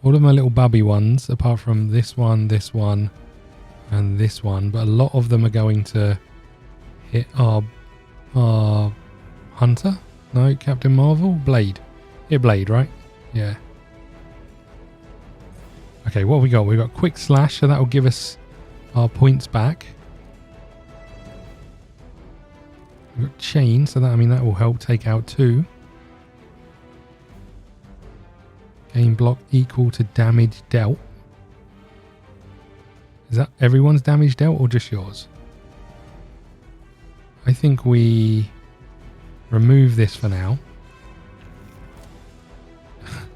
All of my little bubby ones, apart from this one, and this one. But a lot of them are going to hit our Hunter? No, Captain Marvel? Blade. Hit Blade, right? Yeah. Okay, what have we got? We've got Quick Slash, so that will give us our points back. We've got Chain, so that will help take out 2. Gain block equal to damage dealt. Is that everyone's damage dealt or just yours? I think we remove this for now.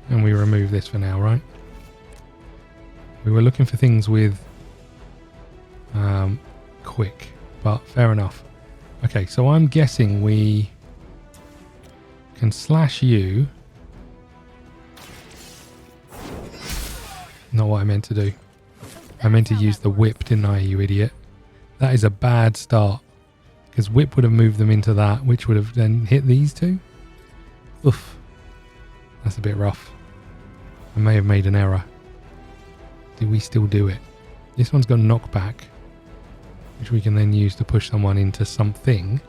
And we remove this for now, right? We were looking for things with quick, but fair enough. Okay, so I'm guessing we can slash you. Not what I meant to do. I meant to use the whip, didn't I, you idiot? That is a bad start. Because whip would have moved them into that, which would have then hit these two. Oof. That's a bit rough. I may have made an error. Do we still do it? This one's got knockback, which we can then use to push someone into something.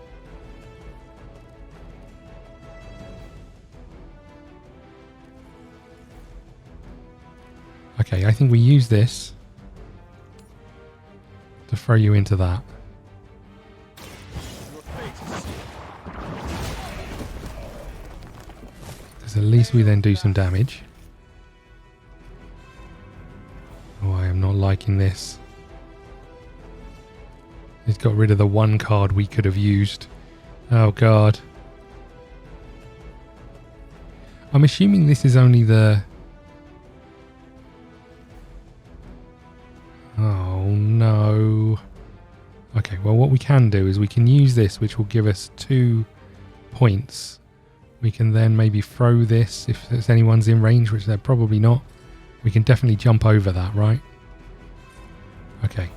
Okay, I think we use this to throw you into that. Because at least we then do some damage. Oh, I am not liking this. It's got rid of the one card we could have used. Oh, God. I'm assuming this is only the... Oh, no. Okay, well, what we can do is we can use this, which will give us 2 points. We can then maybe throw this if anyone's in range, which they're probably not. We can definitely jump over that, right? Okay.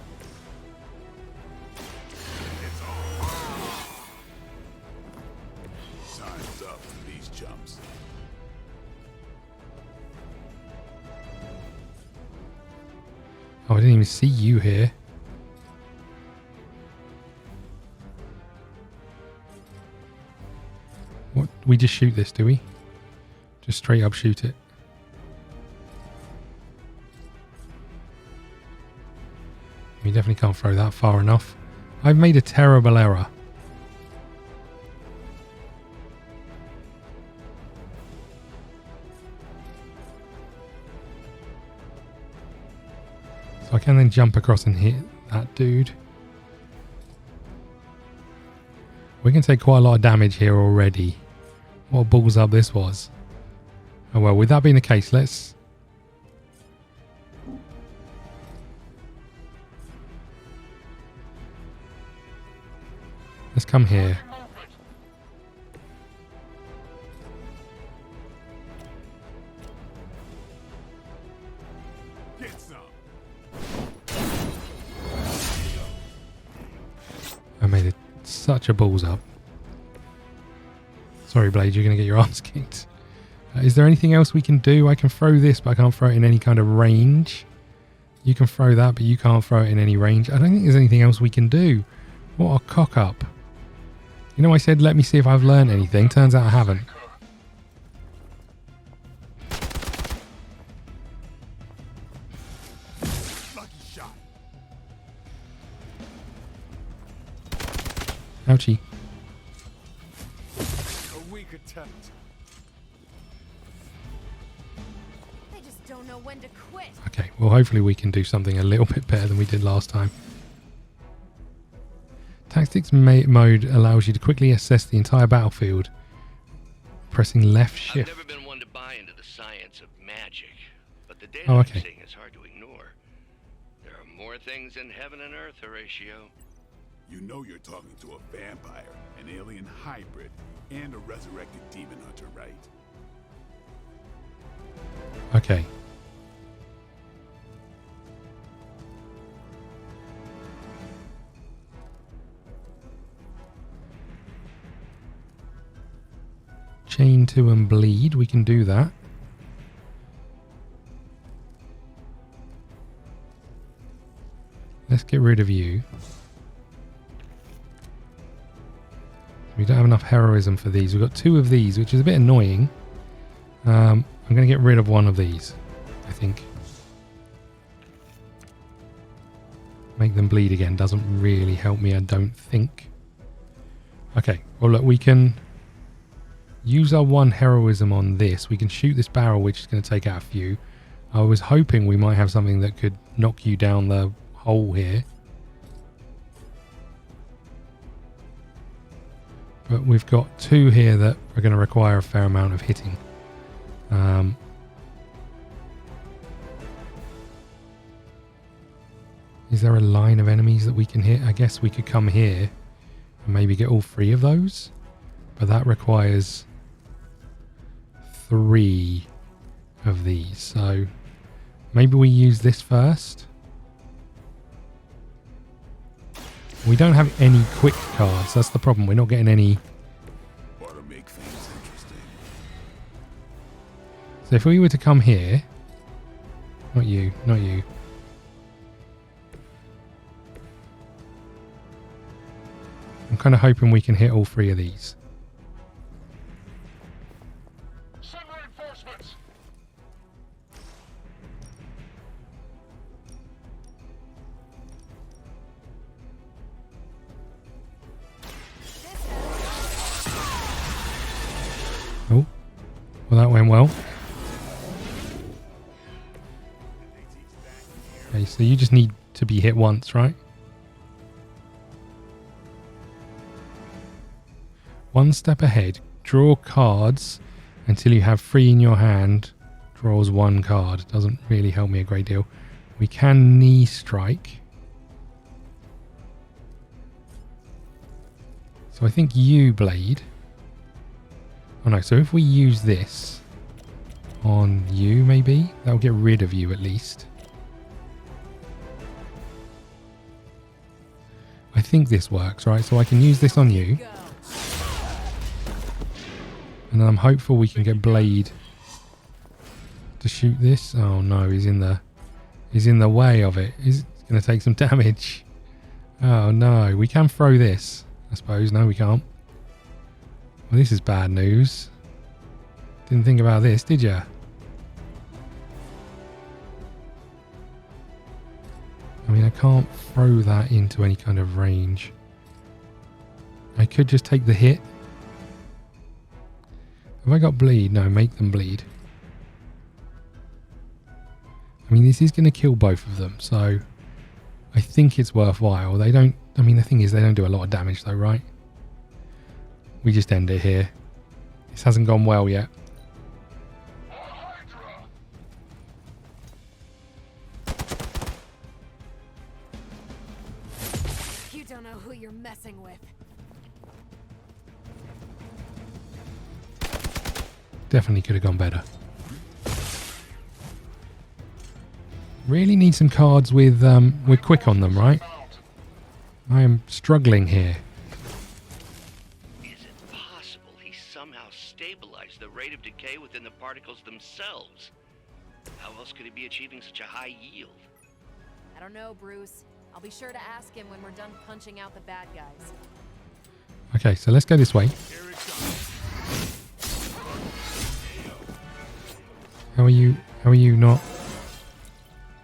Time's up for these jumps. Oh, I didn't even see you here. What? We just shoot this, do we? Just straight up shoot it. We definitely can't throw that far enough. I've made a terrible error. So I can then jump across and hit that dude. We can take quite a lot of damage here already. What balls up this was. Oh well, with that being the case, let's come here. Get some. I made it such a balls up. Sorry, Blade, you're going to get your ass kicked. Is there anything else we can do? I can throw this, but I can't throw it in any kind of range. You can throw that, but you can't throw it in any range. I don't think there's anything else we can do. What a cock up. You know, I said, let me see if I've learned anything. Turns out I haven't. Ouchie. A weak attempt. They just don't know when to quit. Okay, well, hopefully we can do something a little bit better than we did last time. Tactics mode allows you to quickly assess the entire battlefield, pressing left shift. I've never been one to buy into the science of magic, but the data I'm seeing is hard to ignore. There are more things in heaven and earth, Horatio. You know you're talking to a vampire, an alien hybrid, and a resurrected demon hunter, right? Okay. Chain to and bleed, we can do that. Let's get rid of you. We don't have enough heroism for these. We've got 2 of these, which is a bit annoying. I'm going to get rid of 1 of these, I think. Make them bleed again doesn't really help me, I don't think. Okay, well look, we can use our 1 heroism on this. We can shoot this barrel, which is going to take out a few. I was hoping we might have something that could knock you down the hole here. But we've got 2 here that are going to require a fair amount of hitting. Is there a line of enemies that we can hit? I guess we could come here and maybe get all 3 of those. But that requires 3 of these. So maybe we use this first. We don't have any quick cards. That's the problem. We're not getting any. Ought to make things interesting. So if we were to come here, not you, not you. I'm kind of hoping we can hit all 3 of these. Send reinforcements. Oh, well that went well. Okay, so you just need to be hit once, right? 1 step ahead, draw cards until you have 3 in your hand. Draws 1 card. Doesn't really help me a great deal. We can knee strike. So I think you, Blade. Oh no, so if we use this on you, maybe that'll get rid of you at least. I think this works, right? So I can use this on you. And then I'm hopeful we can get Blade to shoot this. Oh no, he's in the way of it. He's going to take some damage. Oh no, we can throw this, I suppose. No, we can't. Well, this is bad news. Didn't think about this, did ya? I mean, I can't throw that into any kind of range. I could just take the hit. Have I got bleed? No, make them bleed. I mean, this is going to kill both of them, so I think it's worthwhile. They don't, I mean, the thing is, they don't do a lot of damage though, right? We just end it here. This hasn't gone well yet. You don't know who you're messing with. Definitely could have gone better. Really need some cards with quick on them, right? I am struggling here. Is it possible he somehow stabilized the rate of decay within the particles themselves? How else could he be achieving such a high yield? I don't know, Bruce. I'll be sure to ask him when we're done punching out the bad guys. Okay, so let's go this way. How are you? How are you not?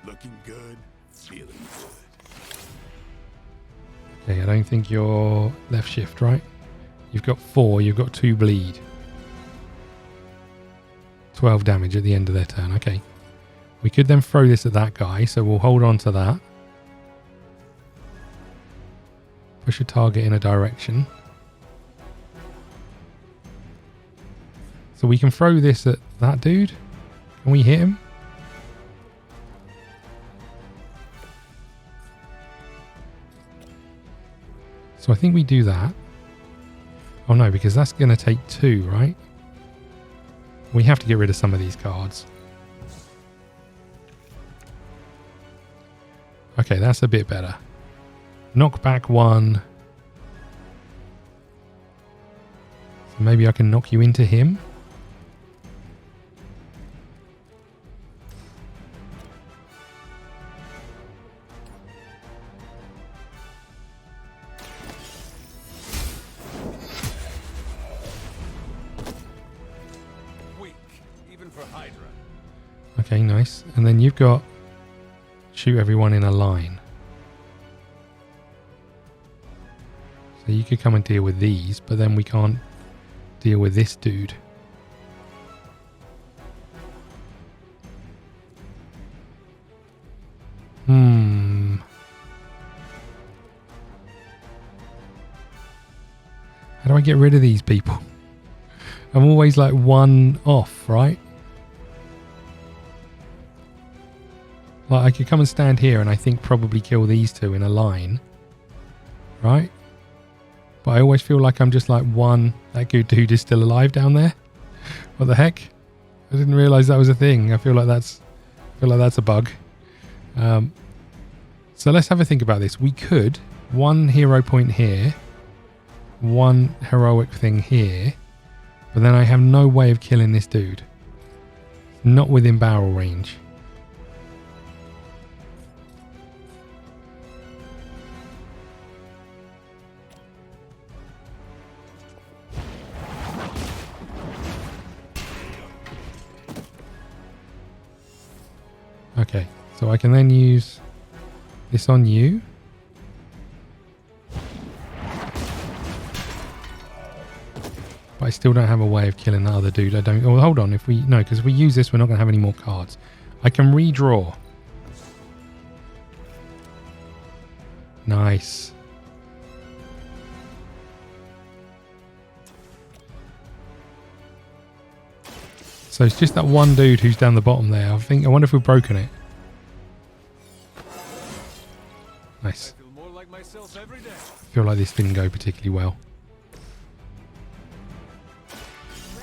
Looking good, feeling good. Okay, I don't think you're left shift, right? You've got 4, you've got 2 bleed. 12 damage at the end of their turn, okay. We could then throw this at that guy, so we'll hold on to that. Push a target in a direction. So we can throw this at that dude. Can we hit him? So I think we do that. Oh no, because that's going to take 2, right? We have to get rid of some of these cards. Okay, that's a bit better. Knock back 1. So maybe I can knock you into him. Okay, nice. And then you've got shoot everyone in a line. So you could come and deal with these, but then we can't deal with this dude. How do I get rid of these people? I'm always like 1 off, right? Like, I could come and stand here and I think probably kill these 2 in a line. Right? But I always feel like I'm just like 1... That good dude is still alive down there. What the heck? I didn't realise that was a thing. I feel like that's a bug. So let's have a think about this. We could 1 hero point here. 1 heroic thing here. But then I have no way of killing this dude. Not within barrel range. Okay, so I can then use this on you. But I still don't have a way of killing that other dude. I don't... Oh, hold on. No, because if we use this, we're not going to have any more cards. I can redraw. Nice. So it's just that one dude who's down the bottom there. I wonder if we've broken it. Nice. I feel like this didn't go particularly well.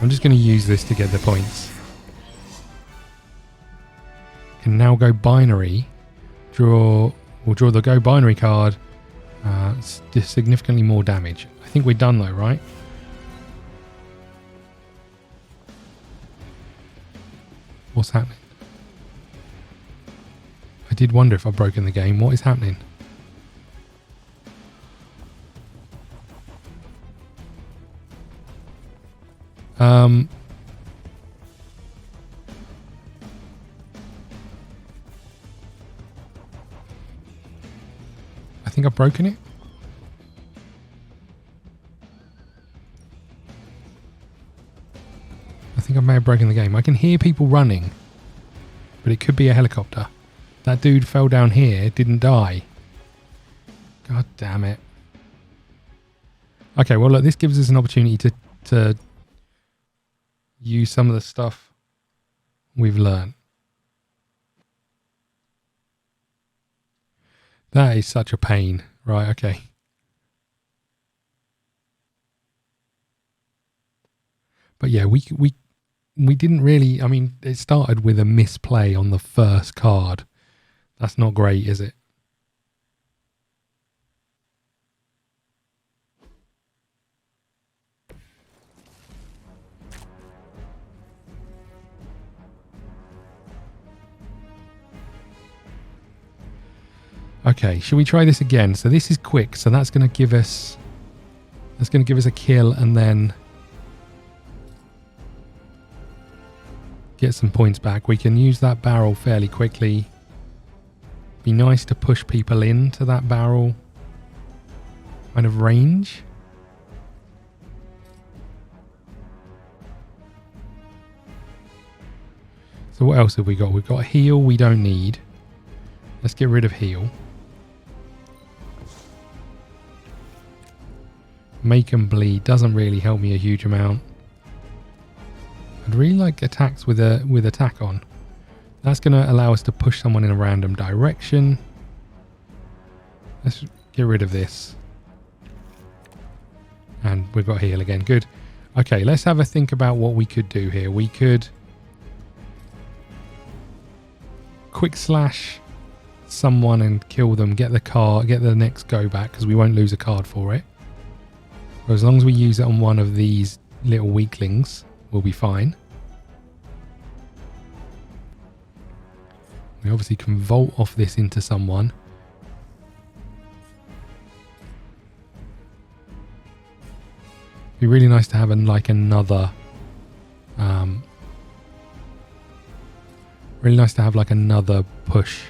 I'm just going to use this to get the points. Can now go binary. We'll draw the go binary card. Significantly more damage. I think we're done though, right? What's happening? I did wonder if I've broken the game. What is happening? I think I've broken it. I think I may have broken the game. I can hear people running, but it could be a helicopter. That dude fell down here, didn't die. God damn it. Okay, well look, this gives us an opportunity to use some of the stuff we've learned. That is such a pain. Right, okay. But yeah, we didn't really... I mean, it started with a misplay on the first card. That's not great, is it? Okay, should we try this again? So this is quick, so that's going to give us a kill and then get some points back. We can use that barrel fairly quickly. Be nice to push people into that barrel kind of range. So what else have we got? We've got heal we don't need. Let's get rid of heal. Make them bleed doesn't really help me a huge amount. I'd really like attacks with attack on. That's going to allow us to push someone in a random direction. Let's get rid of this. And we've got heal again. Good. Okay, let's have a think about what we could do here. We could quick slash someone and kill them, get the card, get the next go back because we won't lose a card for it. So as long as we use it on one of these little weaklings, we'll be fine. We obviously can vault off this into someone. It'd be really nice to have another really nice to have like another push.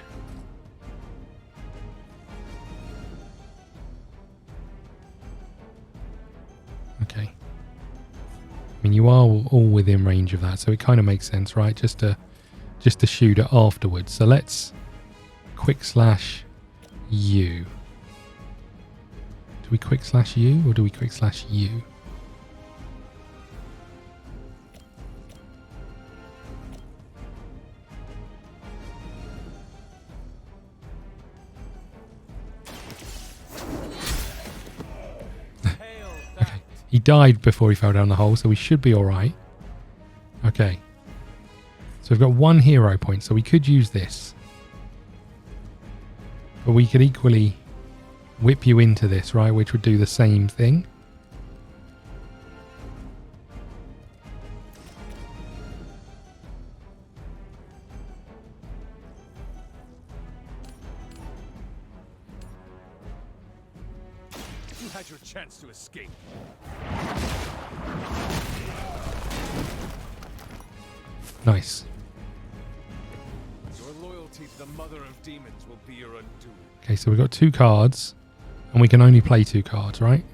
Okay. I mean, you are all within range of that, so it kind of makes sense, right? Just to shoot it afterwards. So let's quick slash you. Do we quick slash you or do we quick slash you? Okay. He died before he fell down the hole, so we should be all right. Okay. So we've got 1 hero point, so we could use this. But we could equally whip you into this, right? Which would do the same thing. You had your chance to escape. Nice. Your loyalty to the mother of demons will be your undoing. Okay, so we've got 2 cards, and we can only play 2 cards, right?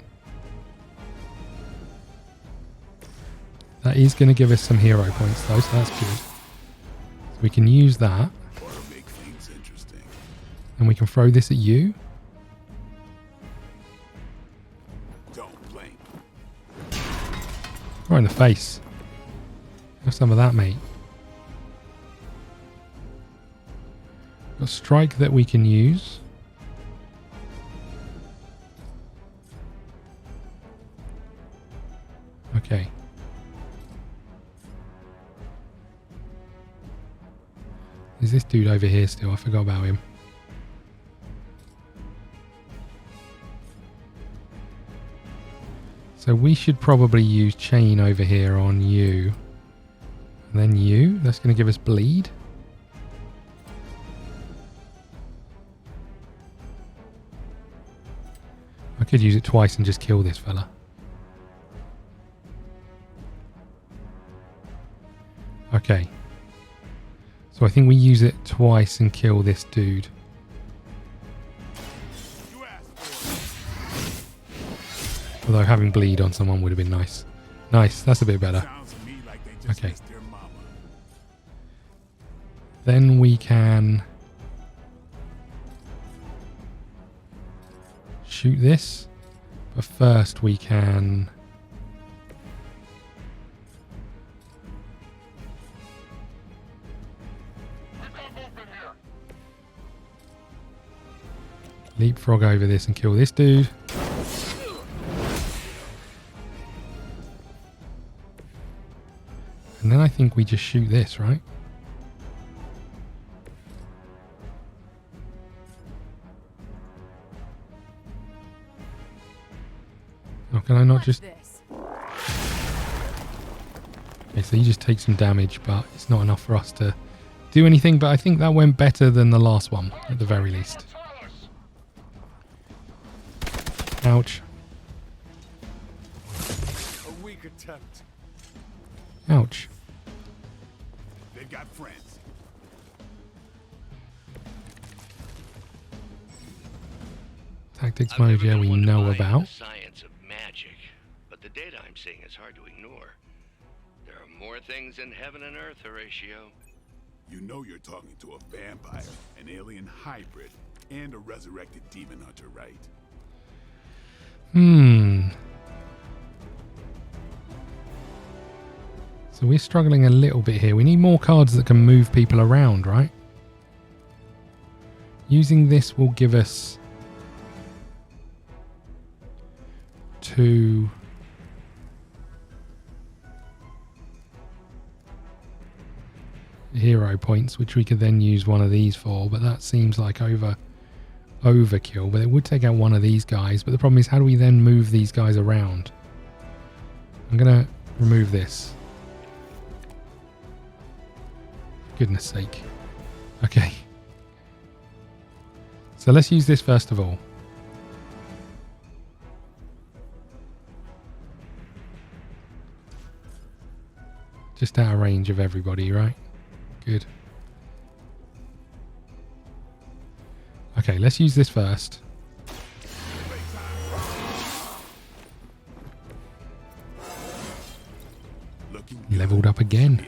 That is going to give us some hero points, though, so that's good. So we can use that. Make things interesting. And we can throw this at you. Don't blink. Right in the face. Have some of that, mate. Got strike that we can use. Okay. There's this dude over here still. I forgot about him. So we should probably use chain over here on you. And then you. That's going to give us bleed. I could use it twice and just kill this fella. Okay. So I think we use it twice and kill this dude. Although having bleed on someone would have been nice. Nice, that's a bit better. Okay. Then we can shoot this. But first we can leapfrog over this and kill this dude. And then I think we just shoot this, right? can I not just... Okay, so you just take some damage, but it's not enough for us to do anything. But I think that went better than the last one, at the very least. Ouch. A weak attempt. Ouch. They've got friends. Tactics mode, yeah, we know about. The science of magic, but the data I'm seeing is hard to ignore. There are more things in heaven and earth, Horatio. You know you're talking to a vampire, an alien hybrid, and a resurrected demon hunter, right? So we're struggling a little bit here. We need more cards that can move people around, right? Using this will give us 2 hero points, which we could then use one of these for, but that seems like overkill. But it would take out one of these guys, but the problem is, how do we then move these guys around? I'm gonna remove this. For goodness sake. Okay, so let's use this first of all. Just out of range of everybody, right? Good. Okay, let's use this first. Leveled up again.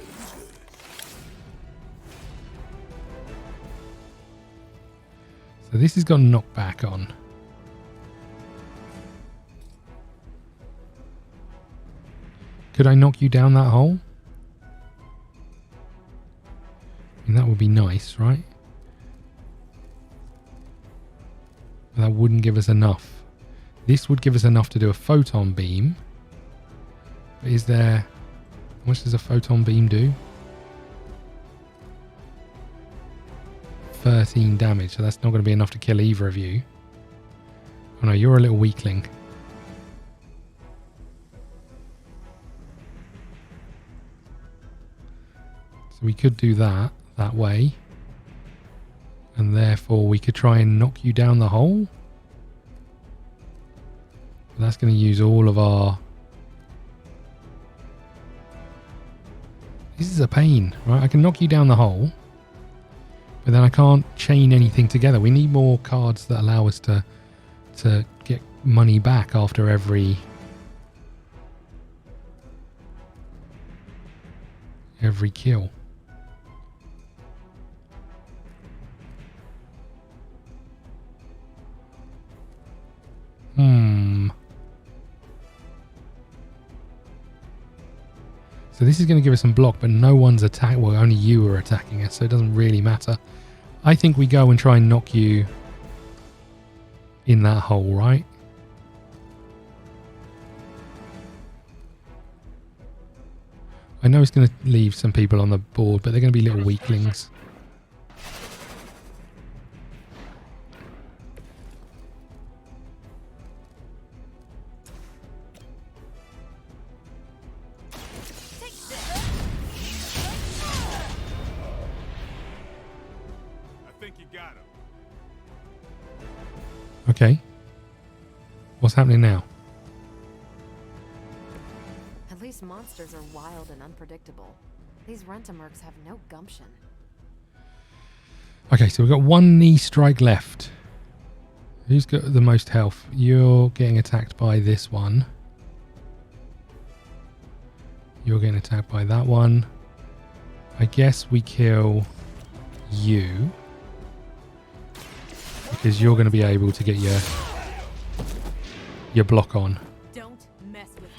So this has got knockback on. Could I knock you down that hole? I mean, that would be nice, right? But that wouldn't give us enough. This would give us enough to do a photon beam. But is there... How much does a photon beam do? 13 damage, so that's not going to be enough to kill either of you. Oh no, you're a little weakling. So we could do that way. And therefore we could try and knock you down the hole. But that's going to use all of our... This is a pain, right? I can knock you down the hole, but then I can't chain anything together. We need more cards that allow us to get money back after every kill. So this is going to give us some block, but no one's attacked. Well, only you are attacking us, so it doesn't really matter. I think we go and try and knock you in that hole, right? I know it's going to leave some people on the board, but they're going to be little weaklings. Okay. What's happening now? At least monsters are wild and unpredictable. These Rent-A-Mercs have no gumption. Okay, so we've got one knee strike left. Who's got the most health? You're getting attacked by this one. You're getting attacked by that one. I guess we kill you. Because you're going to be able to get your block on. Don't mess with me.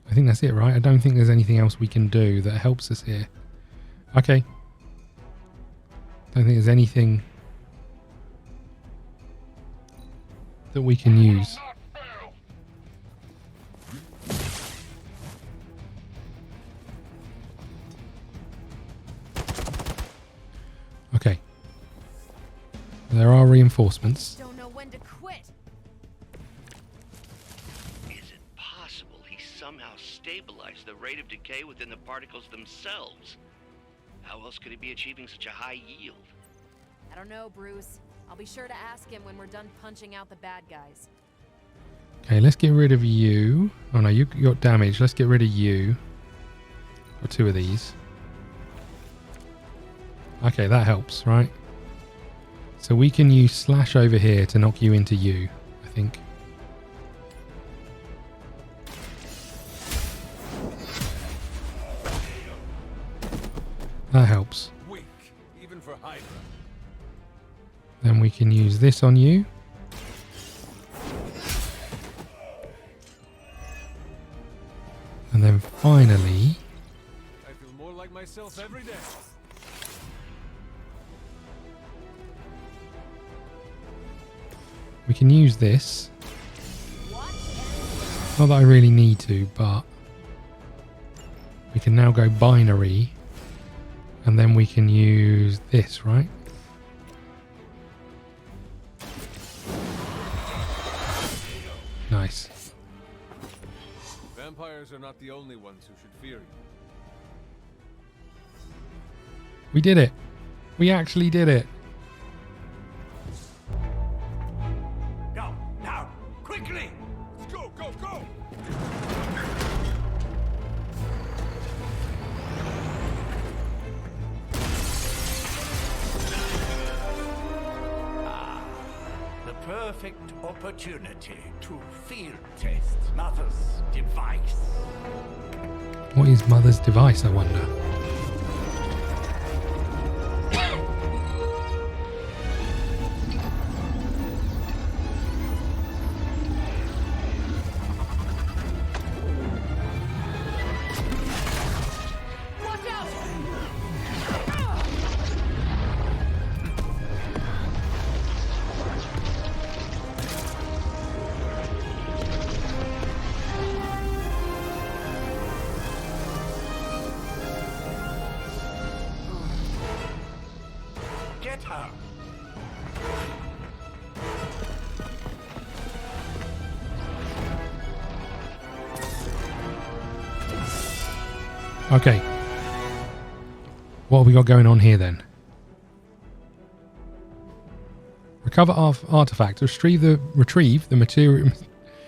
I think that's it, right? I don't think there's anything else we can do that helps us here. Okay. Don't think there's anything that we can use. Okay. There are reinforcements. Don't know when to quit. the rate of decay within the particles themselves. How else could it be achieving such a high yield? I don't know, Bruce. I'll be sure to ask him when we're done punching out the bad guys. Okay, let's get rid of you. Oh no, you got damage. Let's get rid of you. Got 2 of these. Okay, that helps, right? So we can use slash over here to knock you into you, I think. That helps. Weak, even for Hydra. Then we can use this on you. And then finally, I feel more like myself every day. we can use this. Not that I really need to, but we can now go binary. And then we can use this, right? Nice. Vampires are not the only ones who should fear you. We did it. We actually did it. Go, now, quickly! Let's go, go, go! The perfect opportunity to field test Mother's device. What is Mother's device, I wonder? Watch out! Get her. Okay. What have we got going on here then? Recover artifact. Retrieve the material.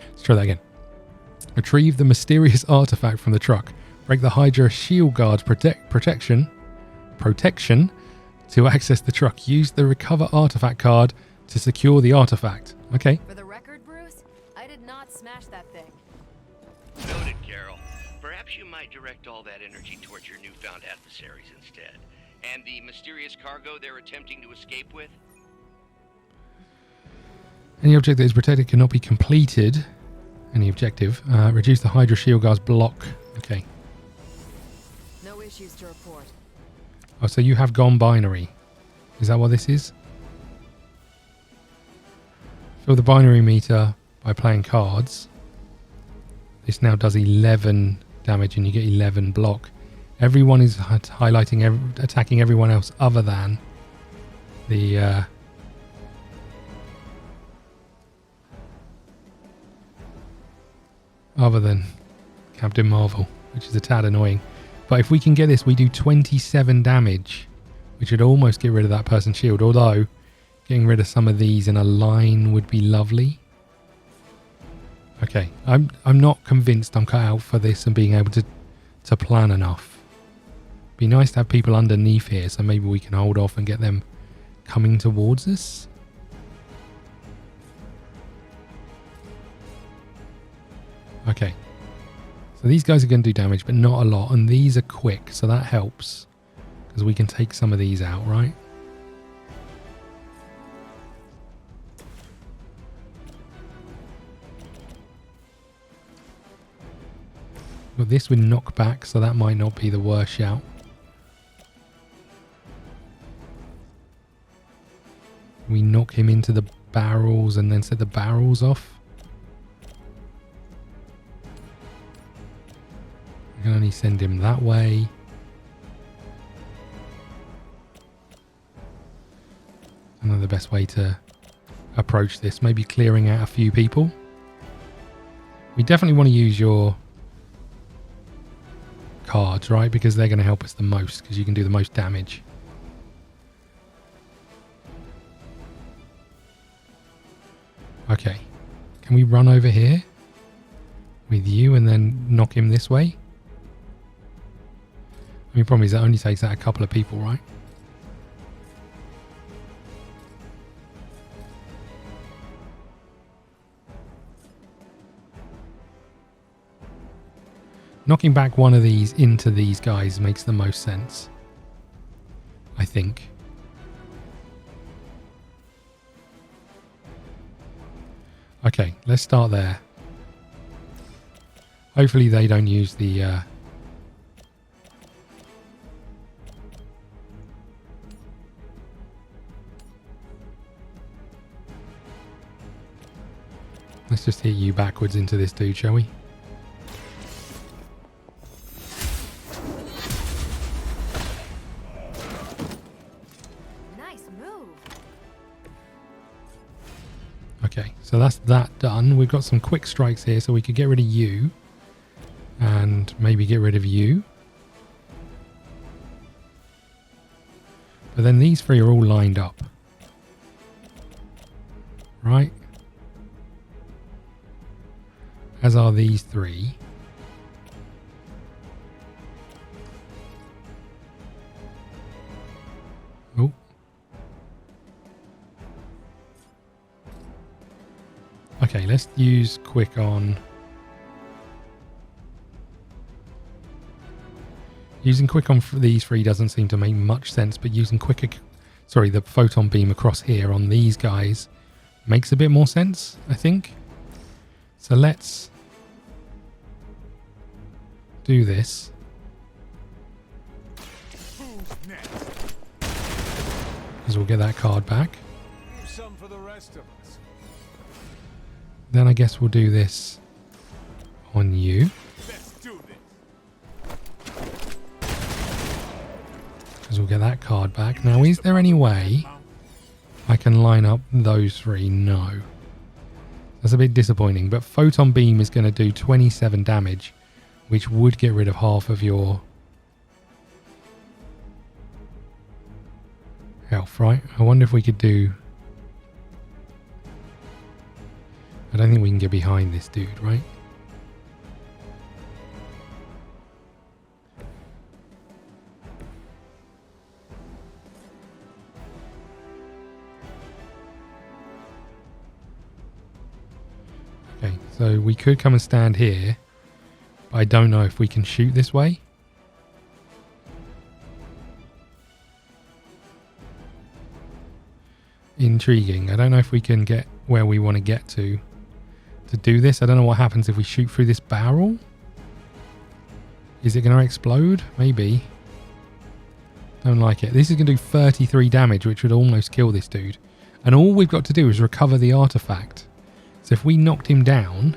Let's try that again. Retrieve the mysterious artifact from the truck. Break the Hydra shield guard's protection to access the truck. Use the recover artifact card to secure the artifact. Okay. For the record, Bruce, I did not smash that thing. Noted, Carol. Perhaps you might direct all that energy towards your newfound adversaries instead. And the mysterious cargo they're attempting to escape with? Any object that is protected cannot be completed. Any objective. Reduce the Hydra shield guard's block. Okay. No issues to report. Oh, so you have gone binary. Is that what this is? Fill the binary meter by playing cards. This now does 11 damage and you get 11 block. Everyone is highlighting, attacking everyone else other than the... other than Captain Marvel, which is a tad annoying. But if we can get this, we do 27 damage, which would almost get rid of that person's shield. Although, getting rid of some of these in a line would be lovely. Okay, I'm not convinced I'm cut out for this and being able to plan enough. Be nice to have people underneath here, so maybe we can hold off and get them coming towards us. Okay, so these guys are going to do damage, but not a lot, and these are quick, so that helps, because we can take some of these out, right? Got this with knockback, so that might not be the worst shout. We knock him into the barrels and then set the barrels off. I can only send him that way. I know the best way to approach this. Maybe clearing out a few people. We definitely want to use your cards, right? Because they're going to help us the most, because you can do the most damage. Okay. Can we run over here with you and then knock him this way? I mean, problem is that only takes out a couple of people, right? Knocking back one of these into these guys makes the most sense, I think. Okay, let's start there. Hopefully they don't use the... Let's just hit you backwards into this dude, shall we? Nice move. Okay, so that's that done. We've got some quick strikes here, so we could get rid of you. And maybe get rid of you. But then these three are all lined up. Right? As are these three. Oh. Okay, let's use quick on... Using quick on these three doesn't seem to make much sense, but using the photon beam across here on these guys makes a bit more sense, I think. So let's do this. Because we'll get that card back. Some for the rest of us. Then I guess we'll do this on you. Let's do this. Because we'll get that card back. Now, is there any way I can line up those three? No. That's a bit disappointing. But Photon Beam is going to do 27 damage, which would get rid of half of your health, right? I wonder if we could do... I don't think we can get behind this dude, right? Okay, so we could come and stand here, but I don't know if we can shoot this way. Intriguing. I don't know if we can get where we want to get to do this. I don't know what happens if we shoot through this barrel. Is it going to explode? Maybe. Don't like it. This is going to do 33 damage, which would almost kill this dude. And all we've got to do is recover the artifact. So if we knocked him down,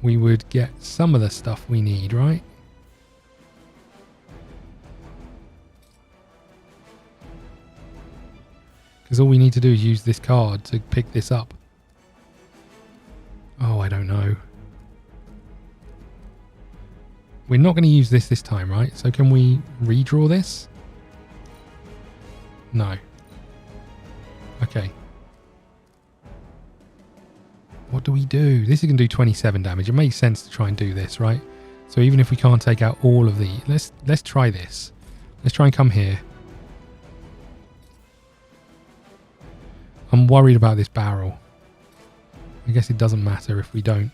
we would get some of the stuff we need, right? Because all we need to do is use this card to pick this up. Oh, I don't know. We're not going to use this time, right? So can we redraw this? No. Okay. What do we do? This is going to do 27 damage. It makes sense to try and do this, right? So even if we can't take out all of the... Let's try this. Let's try and come here. I'm worried about this barrel. I guess it doesn't matter if we don't.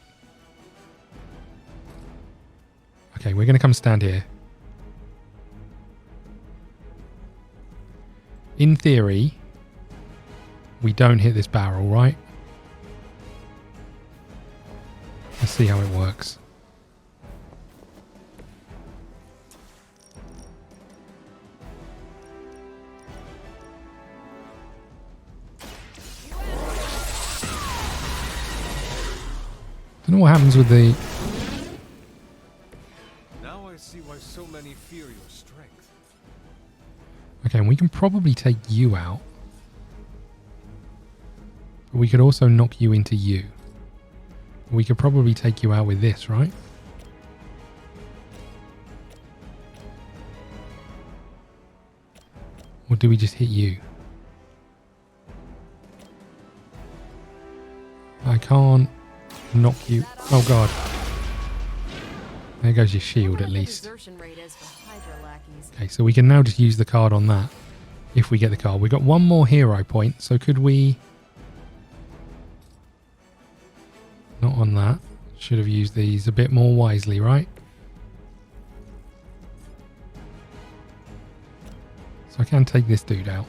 Okay, we're going to come stand here. In theory, we don't hit this barrel, right? Let's see how it works. Don't know what happens with the... Now I see why so many fear your strength. Okay, and we can probably take you out. But we could also knock you into you. We could probably take you out with this, right? Or do we just hit you? I can't knock you. Oh god. There goes your shield at least. Okay, so we can now just use the card on that. If we get the card. We've got one more hero point, so could we... Not on that. Should have used these a bit more wisely, right? So I can take this dude out.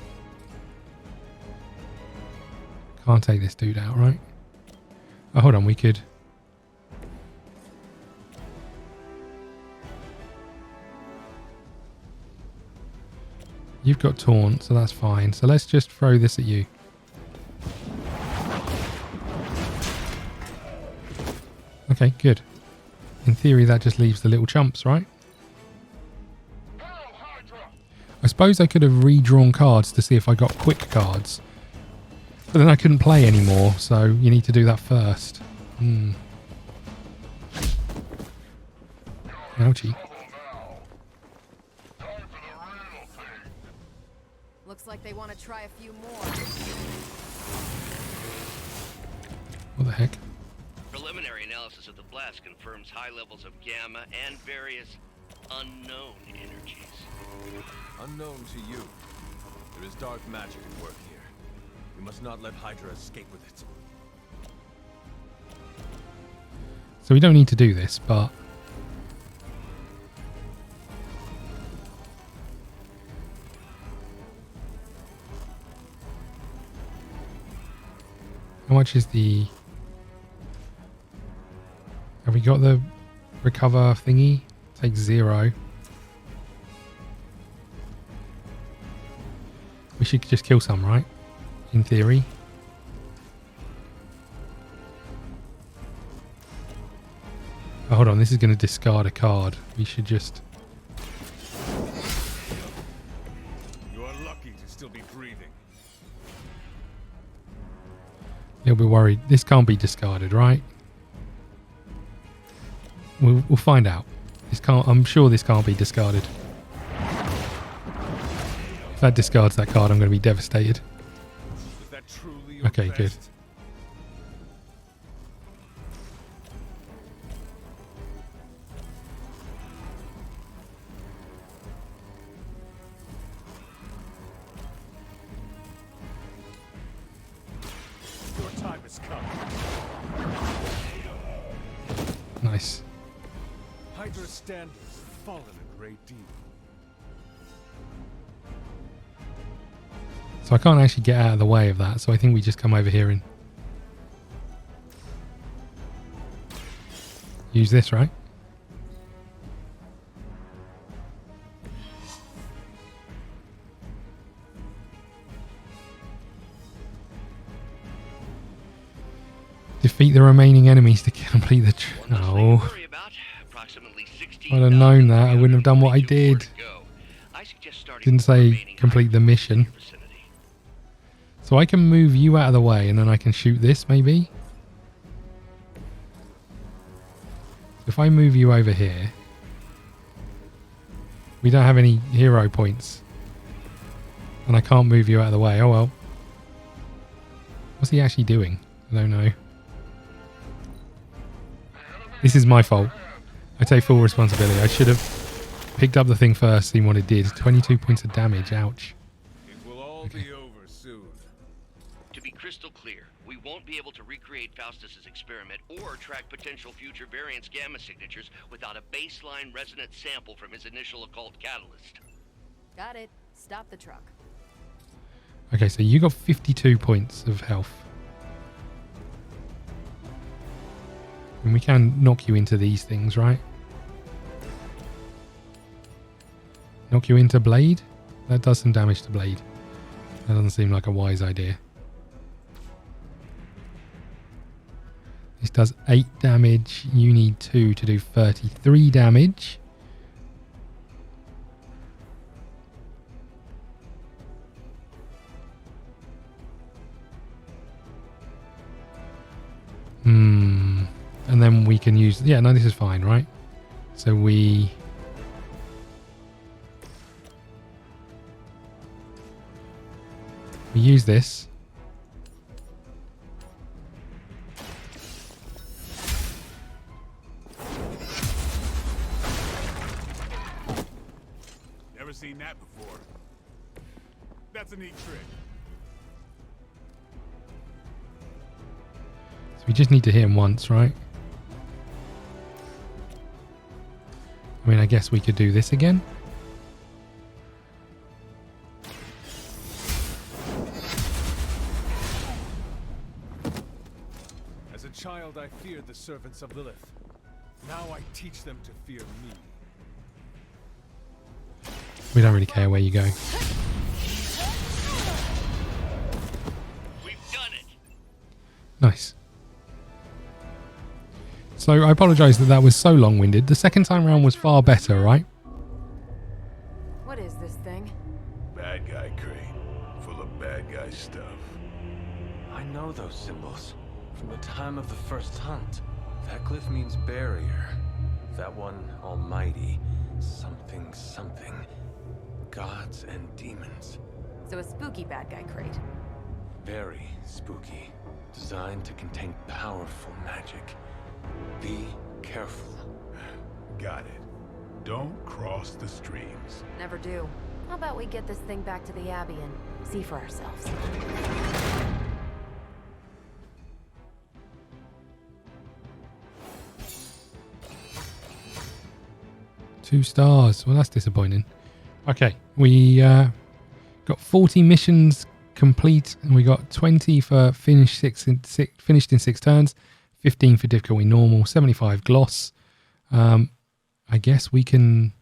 Can't take this dude out, right? Oh, hold on, we could... You've got taunt, so that's fine. So let's just throw this at you. Okay, good. In theory, that just leaves the little chumps, right? I suppose I could have redrawn cards to see if I got quick cards. But then I couldn't play anymore, so you need to do that first. Ouchie. Looks like they want to try a few more. What the heck? Preliminary analysis of the blast confirms high levels of gamma and various unknown energies. Unknown to you. There is dark magic at work here. We must not let Hydra escape with it. So we don't need to do this, but... How much is the... Have we got the recover thingy? Take 0. We should just kill some, right? In theory. Oh, hold on, this is going to discard a card. We should just... You are lucky to still be breathing. A little bit worried. This can't be discarded, right? We'll find out. This can't. I'm sure this can't be discarded. If that discards that card, I'm going to be devastated. Is that truly your Okay, good. best? Your time has come. Nice. Hydra's standards have fallen a great deal. So I can't actually get out of the way of that, so I think we just come over here and use this, right? Defeat the remaining enemies to complete the... No. If I'd have known that, I wouldn't have done what I did. Didn't say complete the mission. So I can move you out of the way and then I can shoot this, maybe? If I move you over here... We don't have any hero points. And I can't move you out of the way. Oh well. What's he actually doing? I don't know. This is my fault. I take full responsibility. I should have picked up the thing first, seen what it did. 22 points of damage. Ouch. It will all be over soon. To be crystal clear, we won't be able to recreate Faustus's experiment or track potential future variants' gamma signatures without a baseline resonant sample from his initial occult catalyst. Got it. Stop the truck. Okay, so you got 52 points of health. And we can knock you into these things, right? Knock you into Blade? That does some damage to Blade. That doesn't seem like a wise idea. This does 8 damage. You need 2 to do 33 damage. And then we can use... Yeah, no, this is fine, right? So we... We use this. Never seen that before. That's a neat trick. So we just need to hit him once, right? I mean, I guess we could do this again. As a child, I feared the servants of Lilith. Now I teach them to fear me. We don't really care where you go. We've done it. Nice. So I apologise that was so long-winded. The second time round was far better, right? What is this thing? Bad guy crate. Full of bad guy stuff. I know those symbols from the time of the first hunt. That glyph means barrier. That one, almighty. Something, something. Gods and demons. So a spooky bad guy crate. Very spooky. Designed to contain powerful magic. Be careful. Got it. Don't cross the streams. Never do. How about we get this thing back to the Abbey and see for ourselves? 2 stars. Well, that's disappointing. Okay, we got 40 missions complete, and we got 20 for finished in 6 turns, 15 for difficulty normal, 75 gloss. I guess we can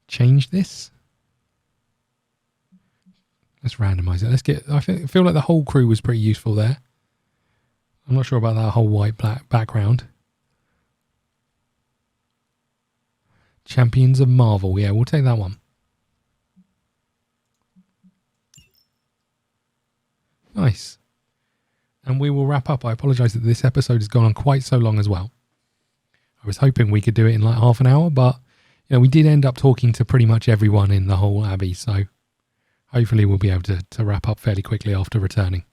change this. Let's randomize it. Let's get. I feel like the whole crew was pretty useful there. I'm not sure about that whole white black background. Champions of Marvel. Yeah, we'll take that one. Nice. And we will wrap up. I apologise that this episode has gone on quite so long as well. I was hoping we could do it in like half an hour, but you know, we did end up talking to pretty much everyone in the whole Abbey, so hopefully we'll be able to wrap up fairly quickly after returning.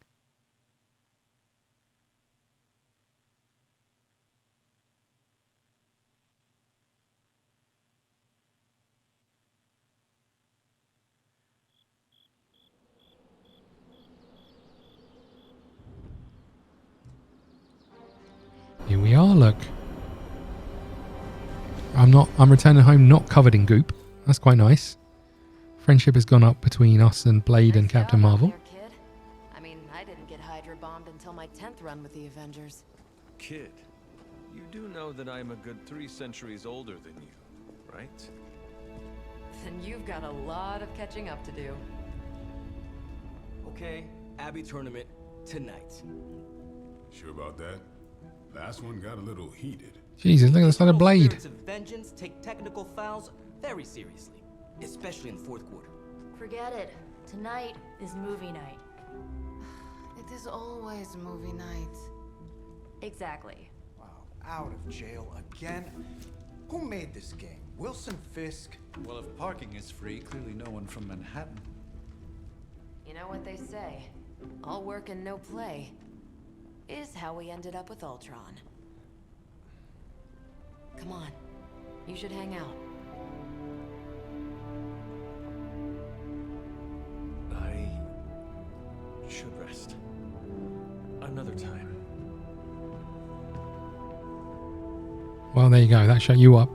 Here we are, look. I'm returning home not covered in goop. That's quite nice. Friendship has gone up between us and Blade and Captain Marvel. Kid. I mean, I didn't get Hydra bombed until my 10th run with the Avengers. Kid, you do know that I'm a good 3 centuries older than you, right? Then you've got a lot of catching up to do. Okay, Abbey tournament tonight. Sure about that? Last one got a little heated. Jesus, look at the side of Blade. Spirits of vengeance take technical fouls very seriously, especially in the 4th quarter. Forget it. Tonight is movie night. It is always movie night. Exactly. Wow, out of jail again? Who made this game? Wilson Fisk? Well, if parking is free, clearly no one from Manhattan. You know what they say? All work and no play is how we ended up with Ultron. Come on, you should hang out. I should rest. Another time. Well, there you go. That shut you up.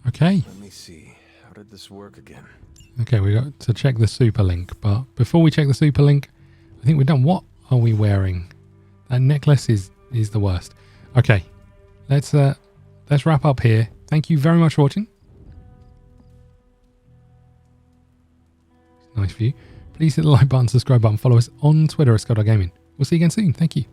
Okay. Let me see. How did this work again? Okay, we got to check the super link, but before we check the super link, I think we're done. What are we wearing? That necklace is the worst. Okay, let's wrap up here. Thank you very much for watching. Nice view. Please hit the like button, subscribe button, follow us on Twitter at ScottDogGaming. We'll see you again soon. Thank you.